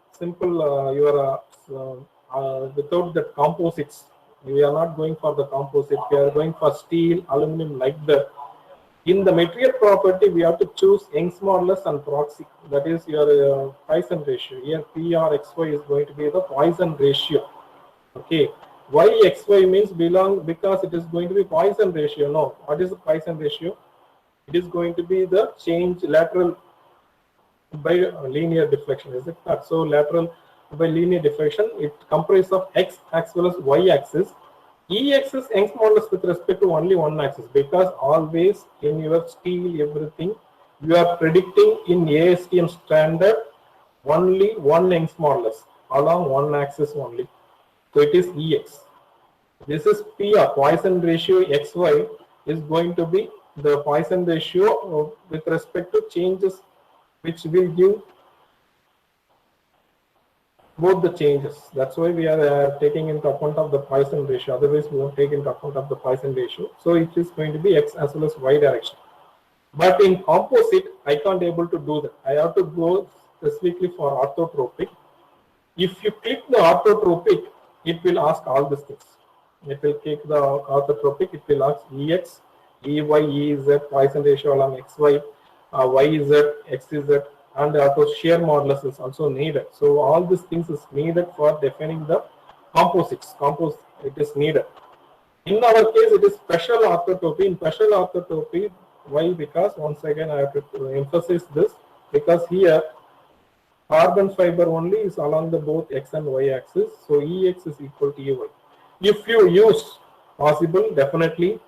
without the composites, we are not going for the composite. We are going for steel, aluminum, like that. In the material property, we have to choose Young's modulus and proxy. That is your Poisson ratio. Here, PRXY is going to be the Poisson ratio. Okay. Why XY means because it is going to be Poisson ratio. No. What is the Poisson ratio? It is going to be the change lateral by linear deflection. Is it not? So lateral by linear deflection, it comprises of X as well as Y axis. E axis Young's modulus with respect to only one axis, because always in your steel everything you are predicting in ASTM standard only one Young's modulus along one axis only. So it is EX. This is PR, Poisson ratio XY is going to be the Poisson ratio with respect to changes which will give both the changes. That's why we are taking into account of the Poisson ratio. Otherwise, we won't take into account of the Poisson ratio. So it is going to be X as well as Y direction. But in composite, I can't able to do that. I have to go specifically for orthotropic. If you click the orthotropic, it will ask all these things. It will click the orthotropic. It will ask EX, EY, EZ, Poisson ratio along XY, YZ, XZ, and also shear modulus is also needed. So all these things is needed for defining the composites. It is needed. In our case, it is special orthotopy. In special orthotopy, why? Because once again I have to emphasize this, because here carbon fiber only is along the both X and Y axis. So EX is equal to EY. If you use possible, definitely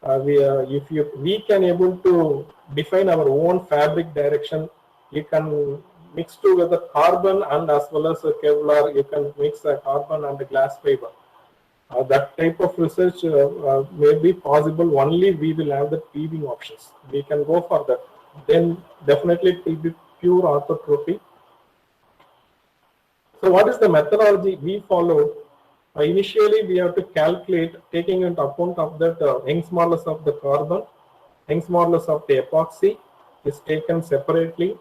we can able to define our own fabric direction. You can mix together carbon and as well as Kevlar. You can mix a carbon and a glass fiber. That type of research may be possible. Only we will have the peaving options. We can go for that. Then definitely it will be pure orthotropy. So what is the methodology we followed? Initially, we have to calculate taking into account of that Young's modulus of the carbon, Young's modulus of the epoxy is taken separately,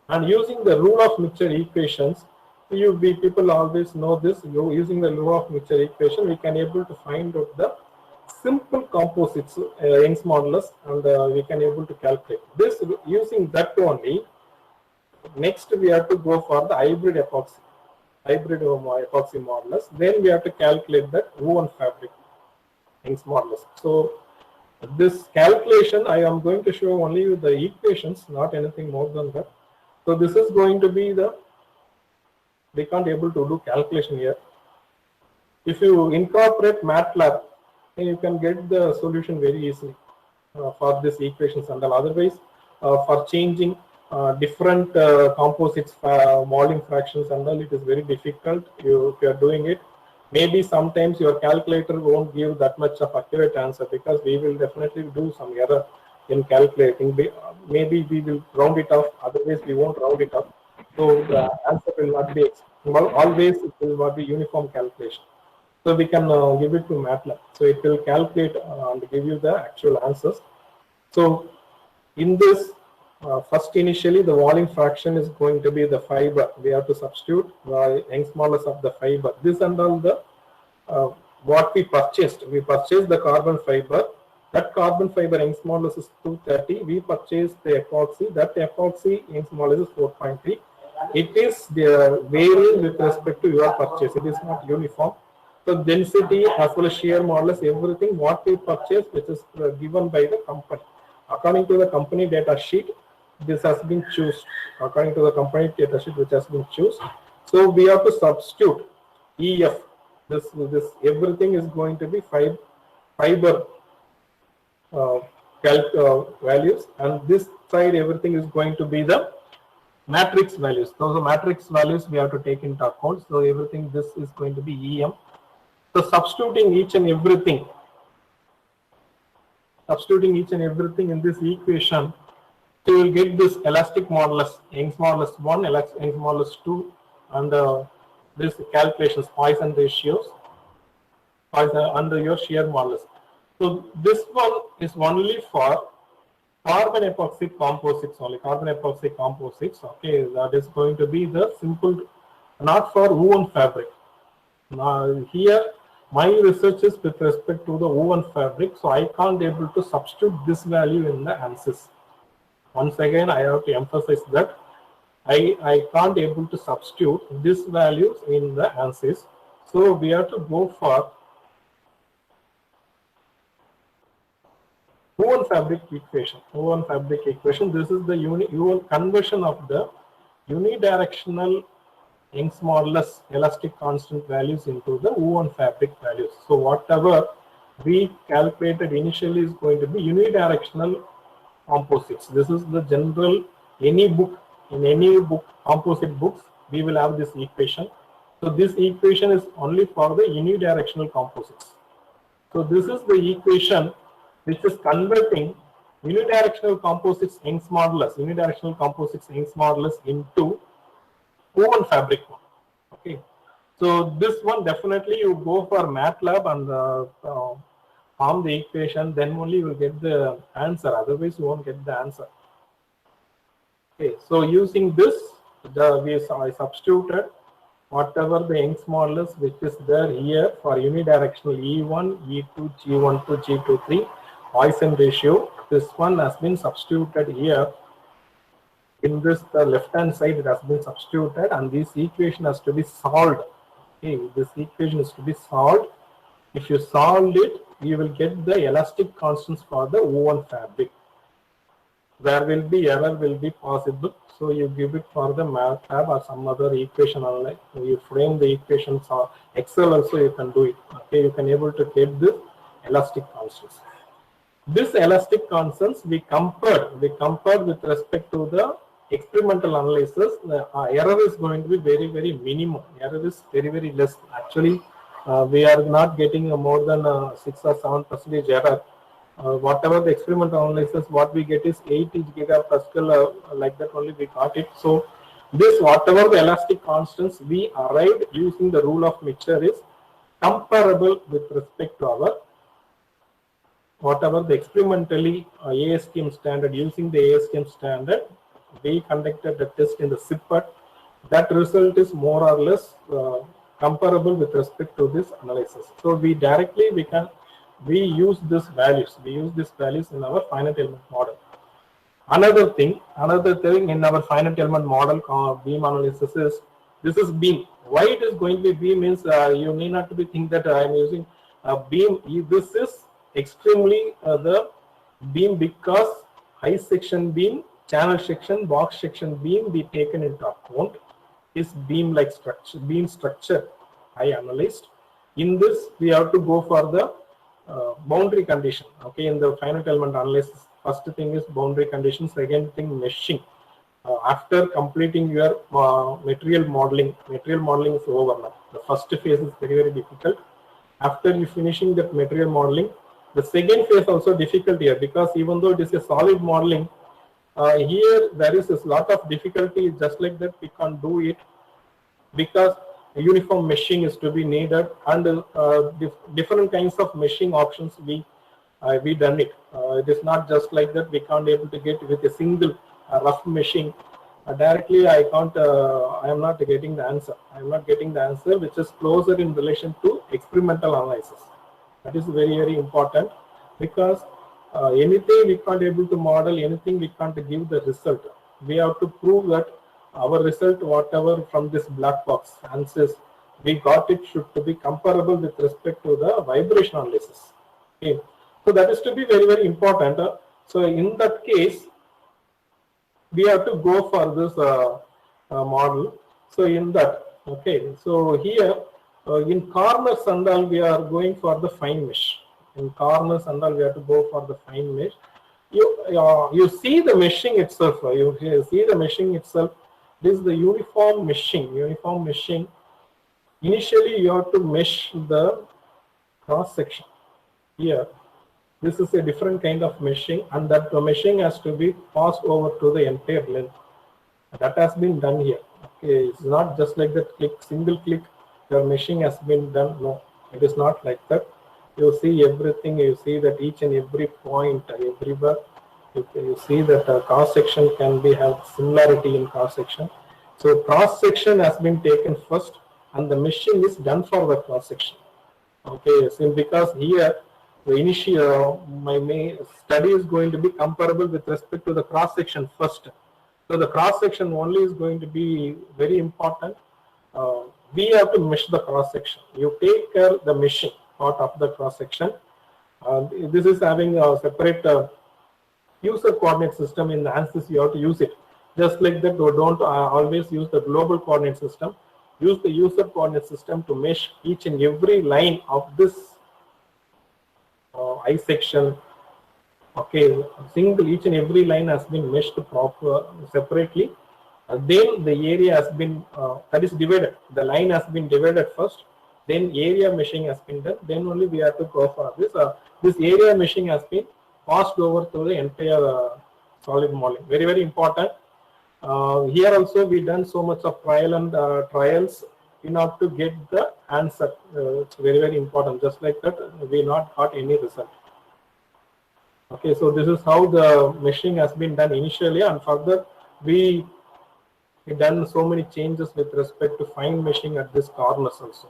and using the rule of mixture equations. People always know this. Using the rule of mixture equation, we can able to find out the simple composites Young's modulus, and we can able to calculate this using that only. Next, we have to go for the hybrid epoxy modulus. Then we have to calculate that woven fabric Young's modulus. So this calculation I am going to show only with the equations, not anything more than that. So this is going to be we can't able to do calculation here. If you incorporate MATLAB, then you can get the solution very easily for these equations and all. Otherwise, for changing different composites, molding fractions and all, it is very difficult if you are doing it. Maybe sometimes your calculator won't give that much of accurate answer, because we will definitely do some error in calculating. Maybe we will round it off, otherwise we won't round it off. So the answer will not be always, it will not be uniform calculation. So we can give it to MATLAB. So it will calculate and give you the actual answers. So in this, first initially the volume fraction is going to be the fiber. We have to substitute the Young's modulus of the fiber. This and all the what we purchased. We purchased the carbon fiber. That carbon fiber Young's modulus is 230. We purchased the epoxy. That epoxy Young's modulus is 4.3. It is varying with respect to your purchase. It is not uniform. So density as well as shear modulus, everything what we purchased, which is given by the company. According to the company data sheet, this has been chosen. According to the company data sheet, which has been chosen. So we have to substitute EF. This everything is going to be fiber values, and this side everything is going to be the matrix values. So the matrix values we have to take into account. So everything, this is going to be EM. So substituting each and everything in this equation, so you will get this elastic modulus, Young's modulus 1, Young's modulus 2, and this calculations, Poisson ratios, under your shear modulus. So this one is only for carbon epoxy composites only, carbon epoxy composites. Okay, that is going to be the simple, not for woven fabric. Now here my research is with respect to the woven fabric, so I can't able to substitute this value in the ANSYS. Once again, I have to emphasize that I can't able to substitute this values in the ANSYS. So we have to go for woven fabric equation. Woven fabric equation. This is the conversion of the unidirectional Young's modulus elastic constant values into the woven fabric values. So whatever we calculated initially is going to be unidirectional composites. This is the general, any book, in any book, composite books, we will have this equation. So this equation is only for the unidirectional composites. So this is the equation which is converting unidirectional composites Young's modulus, into woven fabric one. Okay. So this one definitely you go for MATLAB and form the equation, then only you will get the answer. Otherwise, you won't get the answer. Okay. So using this, I substituted whatever the Young's modulus which is there here for unidirectional E1, E2, G1 to G23 Poisson ratio. This one has been substituted here. In this, the left hand side, it has been substituted, and this equation has to be solved. Okay, this equation is to be solved. If you solve it, you will get the elastic constants for the woven fabric. There will be error will be possible, so you give it for the MATLAB or some other equation online. You frame the equations or Excel also you can do it. Okay, you can able to get this elastic constants. This elastic constants we compared with respect to the experimental analysis. The error is going to be very, very minimum. Error is very, very less. Actually, we are not getting more than 6 or 7% error. Whatever the experimental analysis, what we get is 80 gigapascal, like that only we got it. So this, whatever the elastic constants we arrived using the rule of mixture is comparable with respect to our whatever the experimentally ASTM standard. Using the ASTM standard, we conducted the test in the CIPPET. That result is more or less comparable with respect to this analysis. So we directly we use these values. We use these values in our finite element model. Another thing in our finite element model beam analysis is this is beam. Why it is going to be beam means you need not to be think that I am using a beam. This is extremely the beam because high section beam, channel section, box section beam be taken into account. Is beam like structure, beam structure I analyzed. In this we have to go for the boundary condition. Okay, in the finite element analysis, first thing is boundary condition, second thing meshing. After completing your material modeling is over now. The first phase is very, very difficult. After you finishing that material modeling, the second phase also difficult here, because even though it is a solid modeling, here there is a lot of difficulty. Just like that we can't do it because uniform meshing is to be needed, and different kinds of meshing options we done it. It is not just like that we can't able to get with a single rough meshing directly. I can't. I am not getting the answer. I am not getting the answer which is closer in relation to experimental analysis. That is very, very important, because anything we can't able to model, anything we can't give the result. We have to prove that our result, whatever from this black box answers we got, it should to be comparable with respect to the vibration analysis. Okay, so that is to be very, very important. So in that case, we have to go for this model. So in that, okay, so here in corners and all we are going for the fine mesh. In corners and all we have to go for the fine mesh. You see the meshing itself. You see the meshing itself. This is the uniform meshing. Uniform meshing. Initially, you have to mesh the cross section. Here, this is a different kind of meshing, and that the meshing has to be passed over to the entire length. That has been done here. Okay, it's not just like that. Click, single click, your meshing has been done. No, it is not like that. You see everything. You see that each and every point, everywhere. You see that cross section can be have similarity in cross section. So cross section has been taken first, and the meshing is done for the cross section. Okay, so because here the initial my main study is going to be comparable with respect to the cross section first. So the cross section only is going to be very important. We have to mesh the cross section. You take care the meshing part of the cross section. This is having a separate user coordinate system. In the ANSYS you have to use it. Just like that, you don't always use the global coordinate system. Use the user coordinate system to mesh each and every line of this I section Okay, single each and every line has been meshed proper separately. Then the area has been that is divided. The line has been divided first. Then area meshing has been done. Then only we have to go for this. This area meshing has been passed over to the entire solid modeling. Very, very important. Here also we done so much of trial and trials in order to get the answer. It's very, very important. Just like that, we not got any result. Okay, so this is how the meshing has been done initially, and further we done so many changes with respect to fine meshing at this corners also.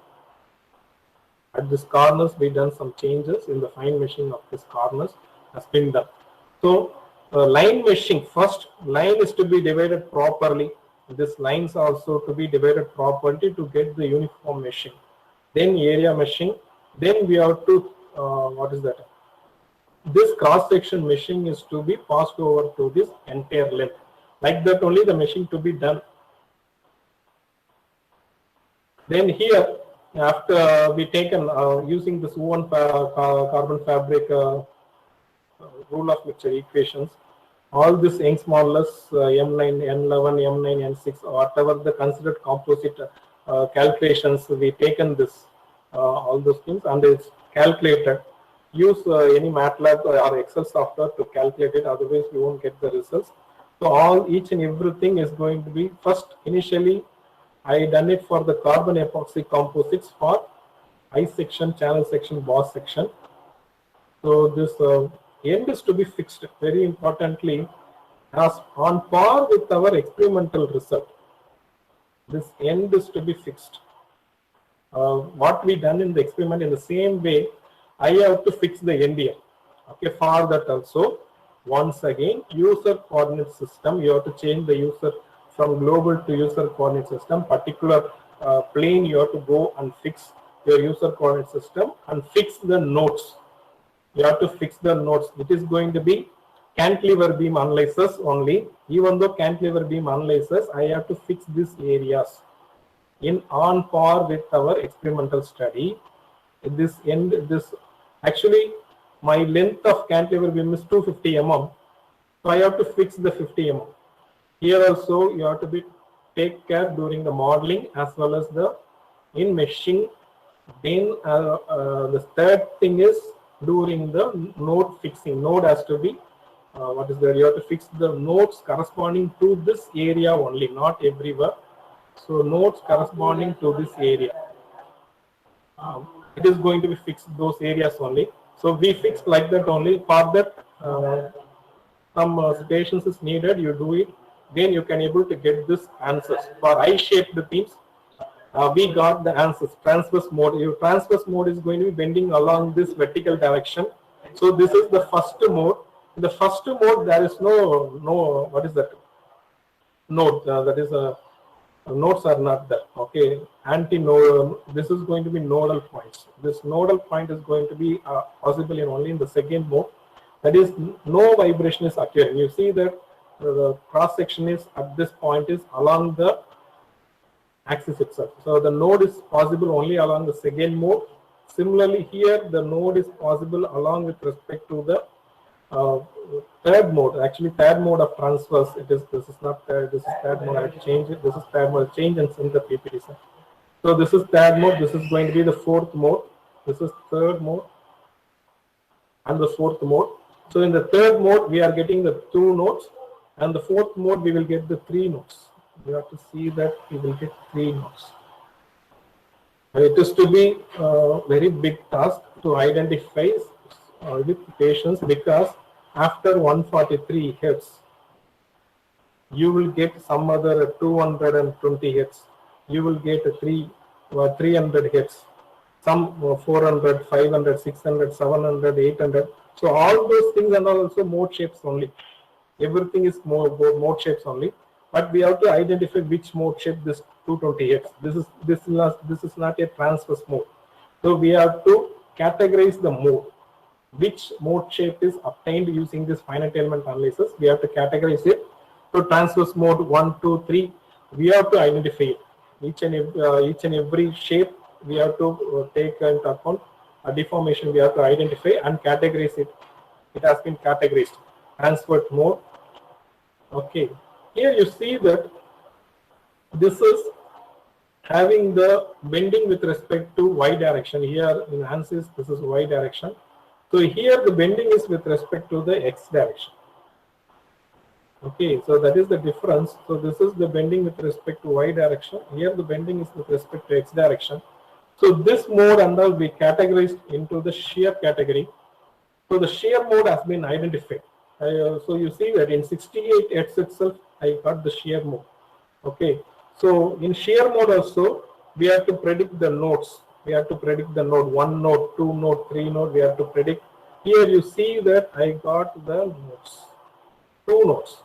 At this corners, we done some changes in the fine meshing of this corners has been done. So line meshing, first line is to be divided properly. This lines also to be divided properly to get the uniform meshing. Then area meshing. Then we have to what is that? This cross section meshing is to be passed over to this entire length. Like that only the meshing to be done. Then here, after we taken using this woven carbon fabric rule of mixture equations, all this Young's modulus M9, N11, M9, N6, whatever the considered composite calculations, we taken this all those things and it's calculated. Use any MATLAB or Excel software to calculate it, otherwise you won't get the results. So each and everything is going to be first initially I done it for the carbon epoxy composites for I section, channel section, boss section. So this end is to be fixed very importantly as on par with our experimental result. This end is to be fixed. What we done in the experiment in the same way I have to fix the end here. Okay, for that also once again user coordinate system, you have to change the user from global to user coordinate system, particular plane you have to go and fix your user coordinate system and fix the nodes. You have to fix the nodes. It is going to be cantilever beam analysis only. Even though cantilever beam analysis, I have to fix these areas in on par with our experimental study. This end, this actually my length of cantilever beam is 250 mm, so I have to fix the 50 mm. Here also you have to be take care during the modeling as well as the in meshing. Then the third thing is during the node fixing. Node has to be what is there? You have to fix the nodes corresponding to this area only, not everywhere. So nodes corresponding to this area. It is going to be fixed those areas only. So we fixed like that only. For that, some stations is needed. You do it. Then you can able to get this answers. For I-shaped beams, we got the answers. Transverse mode. Your transverse mode is going to be bending along this vertical direction. So this is the first mode. In the first mode, there is no what is that? Node. That is nodes are not there. Okay. Anti-nodal. This is going to be nodal points. This nodal point is going to be possible in only in the second mode. That is, no vibration is occurring. You see that the cross section is at this point is along the axis itself. So the node is possible only along the second mode. Similarly, here the node is possible along with respect to the third mode. Actually, third mode of transverse. It is this is not third. This is third mode. I change it. This is third mode. Change and send the PPT. So this is third mode. This is going to be the fourth mode. This is third mode and the fourth mode. So in the third mode, we are getting the 2 nodes, and the fourth mode we will get the 3 nodes. You have to see that we will get 3 nodes. It is to be a very big task to identify with patients, because after 143 Hz, you will get some other 220 Hz. You will get 300 Hz, some 400, 500, 600, 700, 800. So all those things are also mode shapes only. Everything is mode shapes only. But we have to identify which mode shape this 220 Hz. This is not a transverse mode. So we have to categorize the mode. Which mode shape is obtained using this finite element analysis? We have to categorize it. So transverse mode 1, 2, 3. We have to identify it. Each and every shape we have to take into account a deformation. We have to identify and categorize it. it has been categorized. Transverse mode. Okay, here you see that this is having the bending with respect to y direction. Here in ANSYS, this is y direction. So here the bending is with respect to the x direction. Okay, so that is the difference. So this is the bending with respect to y direction. Here the bending is with respect to x direction. So this mode and all we categorized into the shear category. So the shear mode has been identified. So you see that in 68 Hz itself, I got the shear mode. Okay, so in shear mode also, we have to predict the nodes. We have to predict the node 1 node, 2 node, 3 node. We have to predict. Here you see that I got the nodes, 2 nodes.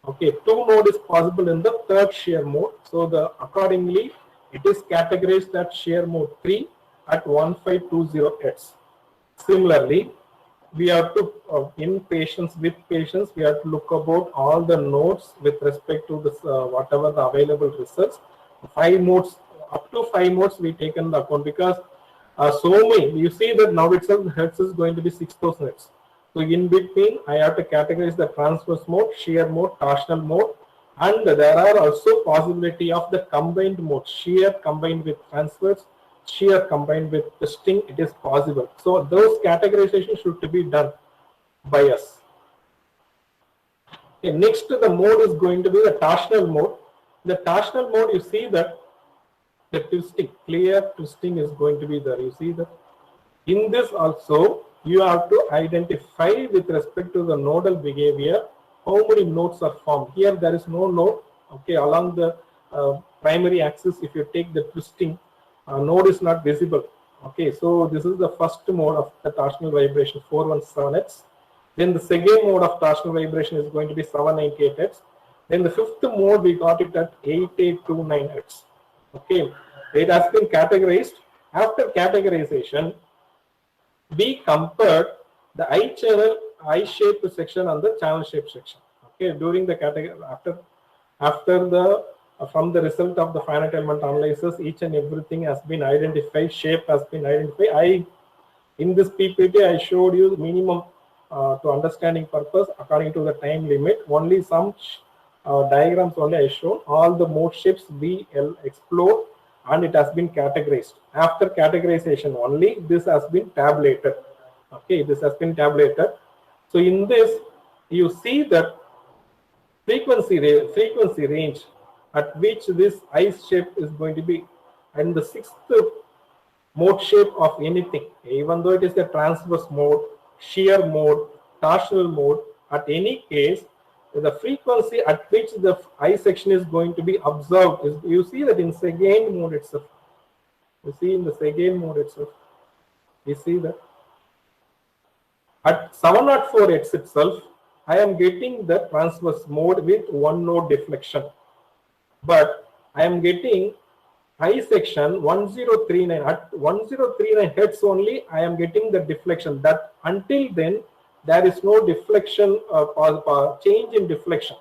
Okay, 2 node is possible in the third shear mode. So the accordingly, it is categorized at shear mode 3 at 1520 Hz. Similarly, we have to, with patience, we have to look about all the nodes with respect to this, whatever the available results. 5 modes, up to 5 modes we take in the account, because so many, you see that now itself Hertz is going to be 6000 Hertz. So in between, I have to categorize the transverse mode, shear mode, torsional mode, and there are also possibility of the combined mode, shear combined with transverse, shear combined with twisting. It is possible. So those categorizations should be done by us. Okay, next the mode is going to be the torsional mode. The torsional mode, you see that the twisting, clear twisting is going to be there. You see that in this also you have to identify with respect to the nodal behavior how many nodes are formed. Here there is no node. Okay, along the primary axis, if you take the twisting, node is not visible. Okay, so this is the first mode of the torsional vibration, 417 Hz. Then the second mode of torsional vibration is going to be 798 Hz. Then the fifth mode we got it at 8829 Hz. Okay, it has been categorized. After categorization, we compared the I channel, I shaped section and the channel shaped section. Okay, during the category, after the from the result of the finite element analysis, each and everything has been identified, shape has been identified. In this PPT, I showed you minimum to understanding purpose according to the time limit. Only some diagrams only I shown. All the mode shapes we explored and it has been categorized. After categorization only, this has been tabulated. Okay, this has been tabulated. So in this, you see that frequency range at which this ice shape is going to be, and the sixth mode shape of anything, even though it is a transverse mode, shear mode, torsional mode, at any case, the frequency at which the I section is going to be observed is, you see that in second mode itself. You see in the second mode itself. You see that at 704 Hz itself, I am getting the transverse mode with 1 node deflection. But I am getting I section 1039 at 1039 Hz only. I am getting the deflection. That until then there is no deflection or change in deflection.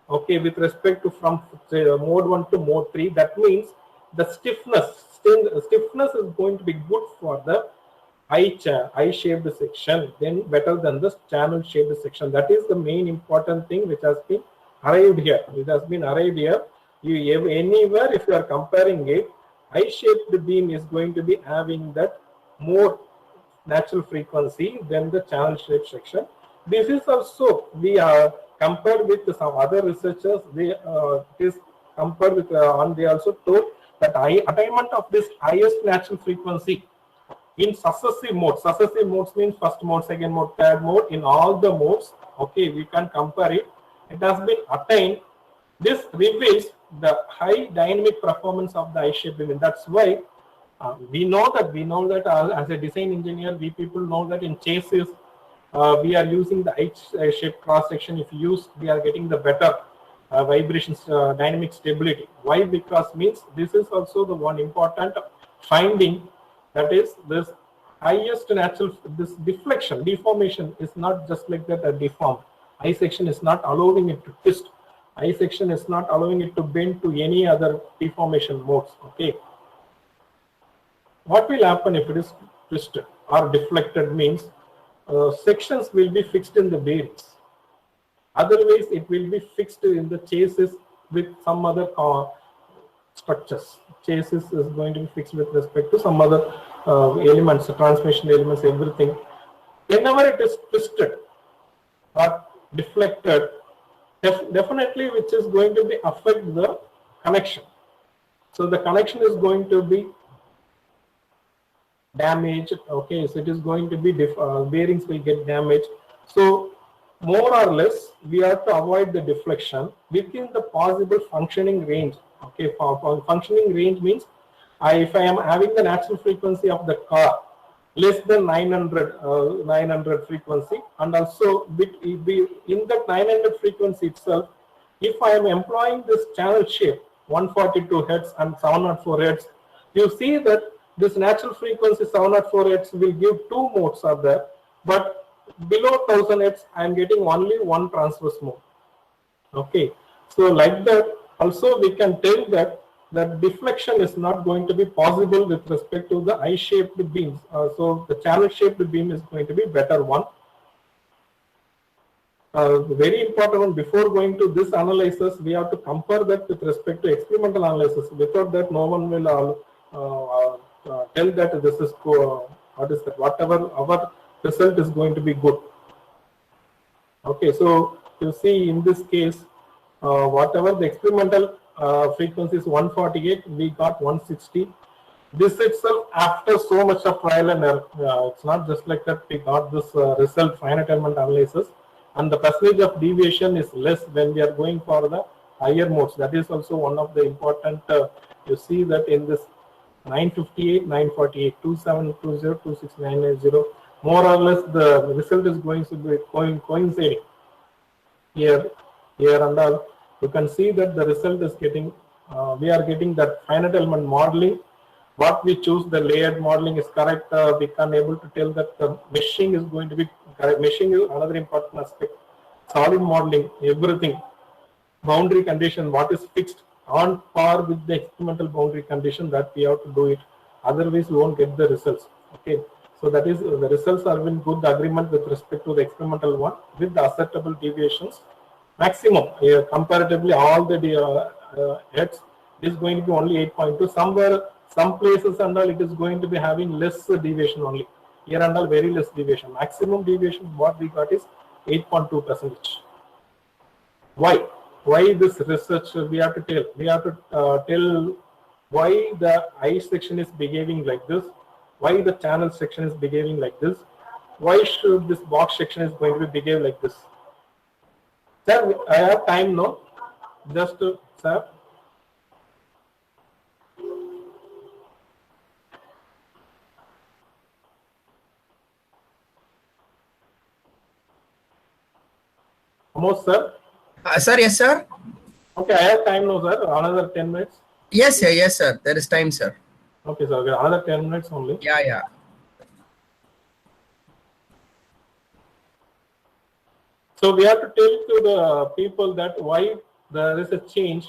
Okay, with respect to from mode 1 to mode 3, that means the stiffness is going to be good for the I shaped section, then better than the channel shaped section. That is the main important thing which has been arrived here. It has been arrived here. You anywhere if you are comparing it, I-shaped beam is going to be having that more natural frequency than the channel shaped section. This is also we are compared with some other researchers. They it is compared with and they also told that attainment of this highest natural frequency in successive modes. Successive modes means first mode, second mode, third mode. In all the modes, okay, we can compare it. It has been attained. This reveals the high dynamic performance of the I-shaped beam. That's why we know that as a design engineer, we people know that in chases we are using the I-shaped cross section. If used, we are getting the better vibrations, dynamic stability. Why? Because means this is also the one important finding, that is this highest natural, this deflection, deformation is not just like that deformed. I section is not allowing it to twist. I section is not allowing it to bend to any other deformation modes. Okay. What will happen if it is twisted or deflected means sections will be fixed in the bearings. Otherwise, it will be fixed in the chassis with some other structures. Chassis is going to be fixed with respect to some other elements, transmission elements, everything. Whenever it is twisted or deflected, definitely which is going to be affect the connection. So the connection is going to be damaged. Okay, so it is going to be bearings will get damaged. So more or less we have to avoid the deflection within the possible functioning range. Okay, for functioning range means if I am having the natural frequency of the car less than 900 frequency, and also in that 900 frequency itself, if I am employing this channel shape 142 Hz and 704 Hz, you see that this natural frequency 704 Hz will give two modes are there, but below 1000 Hz I am getting only one transverse mode. Okay, so like that also we can tell that deflection is not going to be possible with respect to the I-shaped beams. So the channel-shaped beam is going to be better one. Very important one, before going to this analysis, we have to compare that with respect to experimental analysis. Without that, no one will tell that this is what is that, whatever our result is going to be good. Okay, so you see in this case, whatever the experimental frequency is 148, we got 160. This itself, after so much of trial and error, it's not just like that we got this result finite element analysis, and the percentage of deviation is less when we are going for the higher modes. That is also one of the important, you see that in this 958, 948, 2720, 26990, more or less the result is going to be coinciding here and all. You can see that the result is getting, we are getting that finite element modeling. What we choose, the layered modeling is correct. We can able to tell that the meshing is going to be correct. Meshing is another important aspect. Solid modeling, everything. Boundary condition, what is fixed on par with the experimental boundary condition, that we have to do it. Otherwise, we won't get the results. Okay. So that is, the results are in good agreement with respect to the experimental one with the acceptable deviations. Maximum, comparatively all the heads is going to be only 8.2. Somewhere, some places and all, it is going to be having less deviation only. Here and all, very less deviation. Maximum deviation what we got is 8.2%. Why? Why this research we have to tell? We have to tell why the I section is behaving like this, why the channel section is behaving like this, why should this box section is going to be behave like this. Sir, I have time now. Just to, sir. Almost, sir. Sir, yes, sir. Okay, I have time now, sir. Another 10 minutes. Yes, sir. Yes, sir. There is time, sir. Okay, sir. Okay. Another 10 minutes only. Yeah. So we have to tell to the people that why there is a change.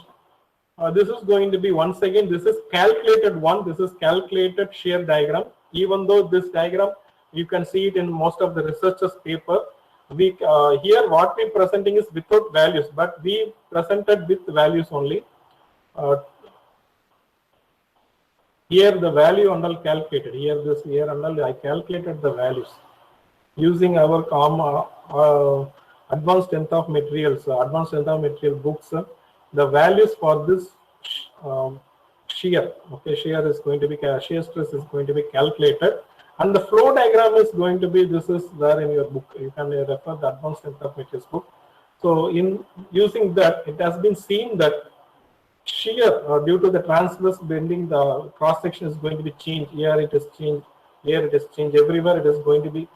This is going to be, once again, this is calculated one. This is calculated shear diagram. Even though this diagram, you can see it in most of the researchers' paper. We here what we presenting is without values, but we presented with values only. Here the value and all calculated. Here and all I calculated the values using our advanced strength of materials, advanced strength of material books. The values for this shear, okay, shear is going to be, shear stress is going to be calculated, and the flow diagram is going to be, this is there in your book. You can refer the advanced strength of materials book. So in using that, it has been seen that shear due to the transverse bending, the cross section is going to be changed. Here it is changed. Here it is changed. Everywhere it is going to be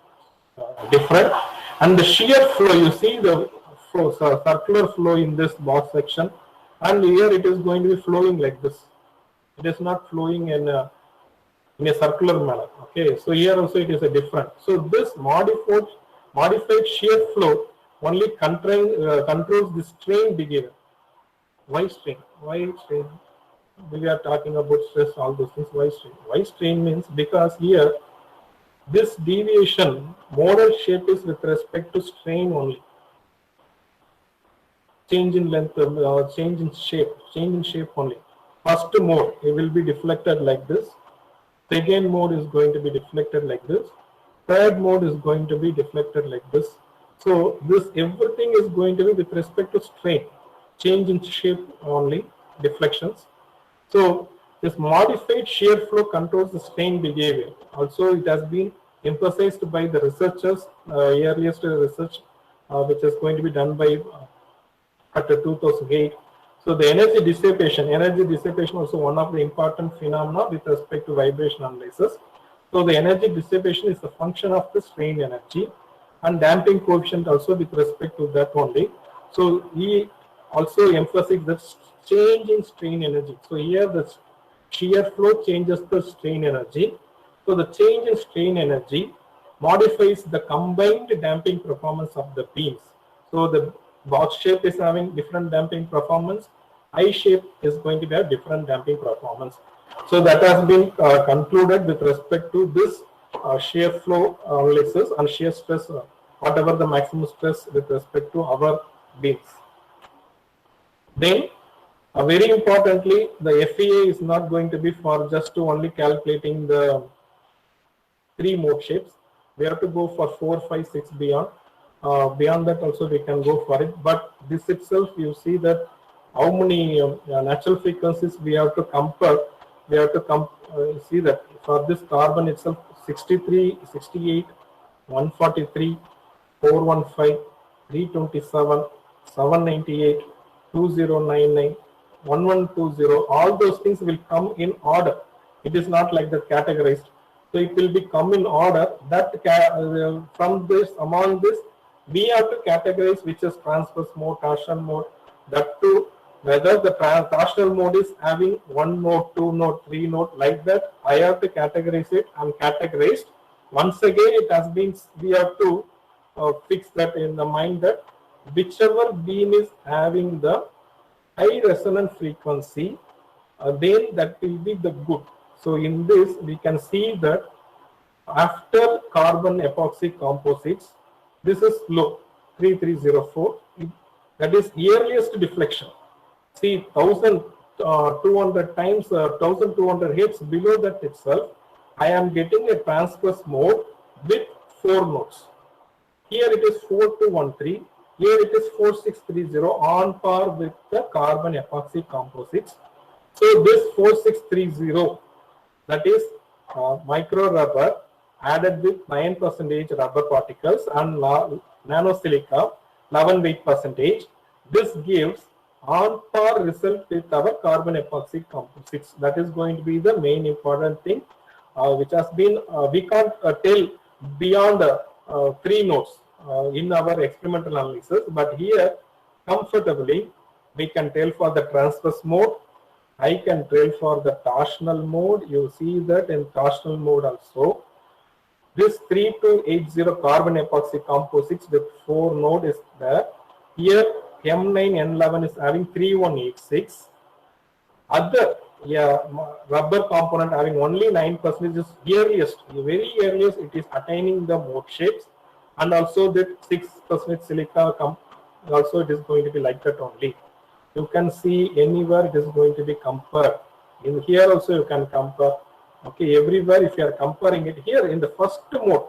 different. And the shear flow, you see the flow, circular flow in this box section, and here it is going to be flowing like this. It is not flowing in a circular manner. Okay, so here also it is a different. So this modified shear flow only controls the strain behavior. Why strain? Why strain? We are talking about stress, all those things. Why strain? Why strain means because here this deviation, modal shape is with respect to strain only. Change in length, change in shape only. First mode, it will be deflected like this. Second mode is going to be deflected like this. Third mode is going to be deflected like this. So this everything is going to be with respect to strain. Change in shape only, deflections. So this modified shear flow controls the strain behavior. Also, it has been emphasized by the researchers, earliest research which is going to be done by at 2008. So the energy dissipation also one of the important phenomena with respect to vibration analysis. So the energy dissipation is a function of the strain energy, and damping coefficient also with respect to that only. So he also emphasizes the change in strain energy. So here the shear flow changes the strain energy. So the change in strain energy modifies the combined damping performance of the beams. So the box shape is having different damping performance. I shape is going to be a different damping performance. So that has been concluded with respect to this shear flow analysis and shear stress, whatever the maximum stress with respect to our beams. Then very importantly, the FEA is not going to be for just to only calculating the 3 mode shapes. We have to go for 4, 5, 6 beyond. Beyond that also we can go for it. But this itself, you see that how many natural frequencies we have to compare. We have to see that for this carbon itself, 63, 68, 143, 415, 327, 798, 2099, 1120, all those things will come in order. It is not like that categorized. So it will be come in order. That from this, among this, we have to categorize which is transverse mode, torsional mode. That too, whether the torsional mode is having 1 node, 2 node, 3 node, like that, I have to categorize it and categorized. Once again, it has been, we have to fix that in the mind that whichever beam is having the high resonant frequency, then that will be the good. So in this, we can see that after carbon epoxy composites, this is low, 3304. That is earliest deflection. See, 1200 times, 1200 hits below that itself, I am getting a transverse mode with 4 nodes. Here it is 4213. Here it is 4630, on par with the carbon epoxy composites. So this 4630, that is micro rubber added with 9% rubber particles and nanosilica 11 weight percentage. This gives on par result with our carbon epoxy composites. That is going to be the main important thing, which has been we can't tell beyond 3 nodes in our experimental analysis, but here comfortably we can tell for the transverse mode. I can tell for the torsional mode. You see that in torsional mode also, this 3280 carbon epoxy composites with 4 node is there. Here M9N11 is having 3186. Other rubber component having only 9% is earliest, very earliest it is attaining the mode shapes, and also that 6% silica also it is going to be like that only. You can see anywhere it is going to be compared. In here also you can compare. Okay, everywhere if you are comparing it here in the first mode,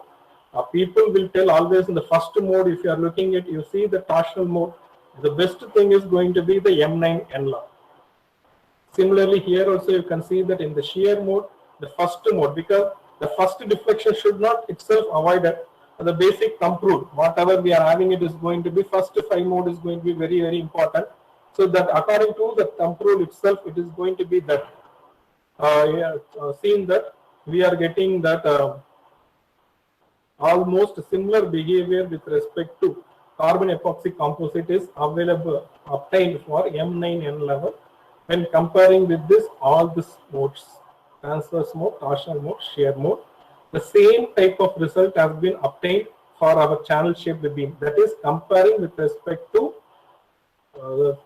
people will tell always in the first mode, if you are looking at, you see the torsional mode, the best thing is going to be the M9N11. Similarly, here also you can see that in the shear mode, the first mode, because the first deflection should not itself avoided. The basic thumb rule, whatever we are having, it is going to be first 5 mode is going to be very, very important. So that according to the thumb rule itself, it is going to be that seen that we are getting that almost similar behavior with respect to carbon epoxy composite is available, obtained for M9N11 when comparing with this all these modes, transverse mode, torsional mode, shear mode. The same type of result has been obtained for our channel shaped beam. That is comparing with respect to the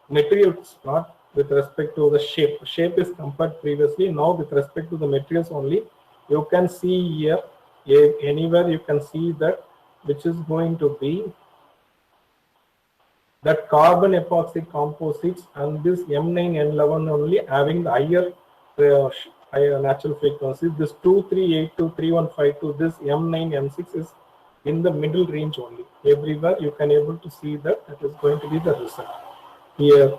materials, not with respect to the shape. Shape is compared previously. Now with respect to the materials only, you can see here anywhere you can see that, which is going to be that carbon epoxy composites and this M9N11 only having the higher natural frequencies. This 2382, 3152, this M9N6 is in the middle range only. Everywhere you can able to see that is going to be the result. Here,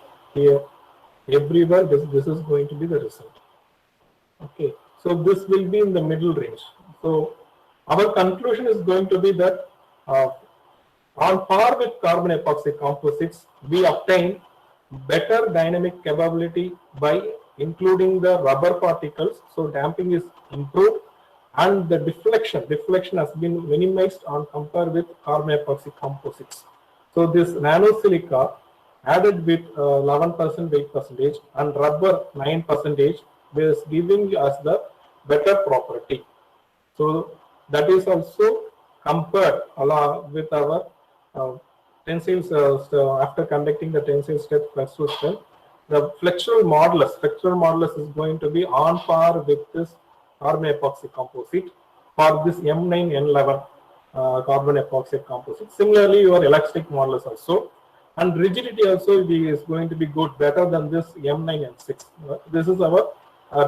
everywhere this is going to be the result. Okay, so this will be in the middle range. So our conclusion is going to be that on par with carbon epoxy composites, we obtain better dynamic capability by including the rubber particles. So damping is improved and the deflection has been minimized on compared with carbon epoxy composites. So this nanosilica added with 11% weight percentage and rubber 9% is giving us the better property. So that is also compared along with our tensile after conducting the tensile strength, flexural strength. The flexural modulus is going to be on par with this carbon epoxy composite for this M9N11 carbon epoxy composite. Similarly, your elastic modulus also, and rigidity also is going to be good, better than this M9N6. This is our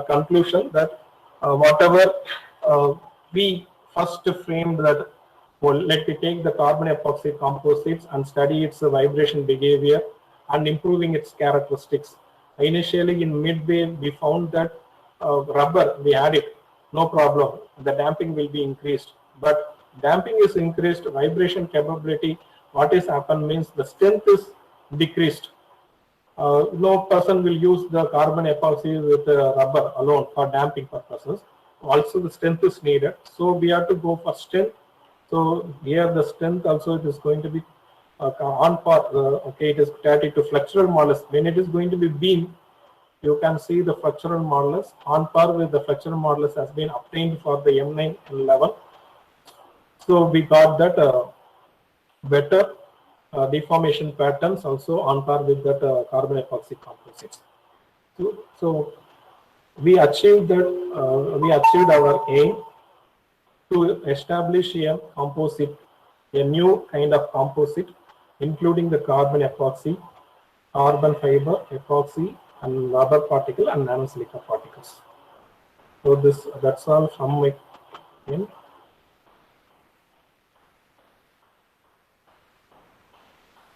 conclusion that whatever we first framed that, well, let me take the carbon epoxy composites and study its vibration behavior and improving its characteristics. Initially in midway we found that rubber we added, no problem, the damping will be increased, but damping is increased, vibration capability, what is happened means the strength is decreased. No person will use the carbon epoxy with rubber alone for damping purposes. Also the strength is needed, so we have to go for strength. So here the strength also it is going to be on par. Okay, it is static to flexural modulus. When it is going to be beam, you can see the flexural modulus on par with the flexural modulus has been obtained for the M9N11. So we got that better deformation patterns also on par with that carbon epoxy composites. So we achieved that. We achieved our aim to establish a composite, a new kind of composite, including the carbon epoxy, carbon fiber, epoxy, and rubber particle and nanosilica particles. So that's all from my end.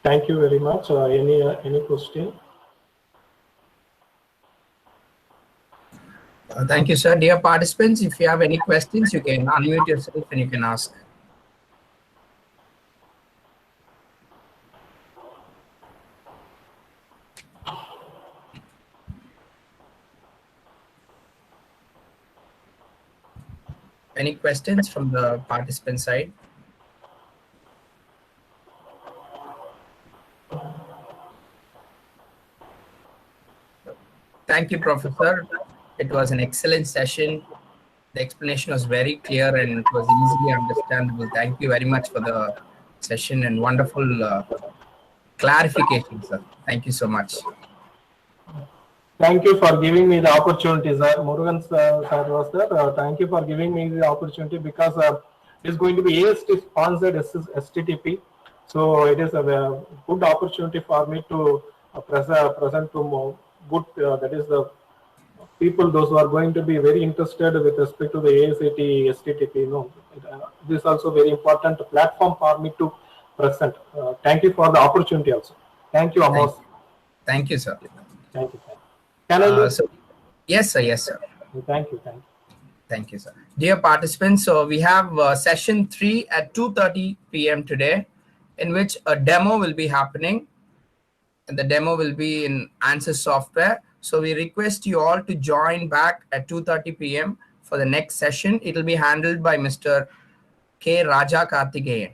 Thank you very much. Any question? Thank you, sir. Dear participants, if you have any questions, you can unmute yourself and you can ask. Any questions from the participant side? Thank you, Professor. It was an excellent session. The explanation was very clear and it was easily understandable. Thank you very much for the session and wonderful clarification, sir. Thank you so much. Thank you for giving me the opportunity, sir. Murugan sir was there. Thank you for giving me the opportunity because it's going to be AST sponsored STTP. So it is a good opportunity for me to present to good, that is the people, those who are going to be very interested with respect to the ASAT STTP. You know, this is also very important platform for me to present. Thank you for the opportunity also. Thank you, Amos. Thank you, sir. Thank you. Can I leave? Yes, sir. Yes, sir. Thank you. Thank you, sir. Dear participants, so we have session 3 at 2:30 p.m. today, in which a demo will be happening. And the demo will be in Ansys software. So we request you all to join back at 2:30 p.m. for the next session. It will be handled by Mr. K. Raja Karthikeyan.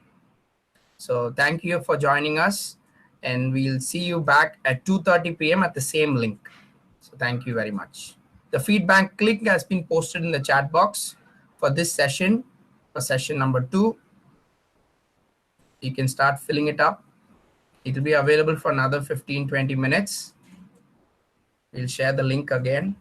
So thank you for joining us, and we'll see you back at 2:30 p.m. at the same link. So thank you very much. The feedback link has been posted in the chat box for this session, for session number 2. You can start filling it up. It will be available for another 15-20 minutes. We'll share the link again.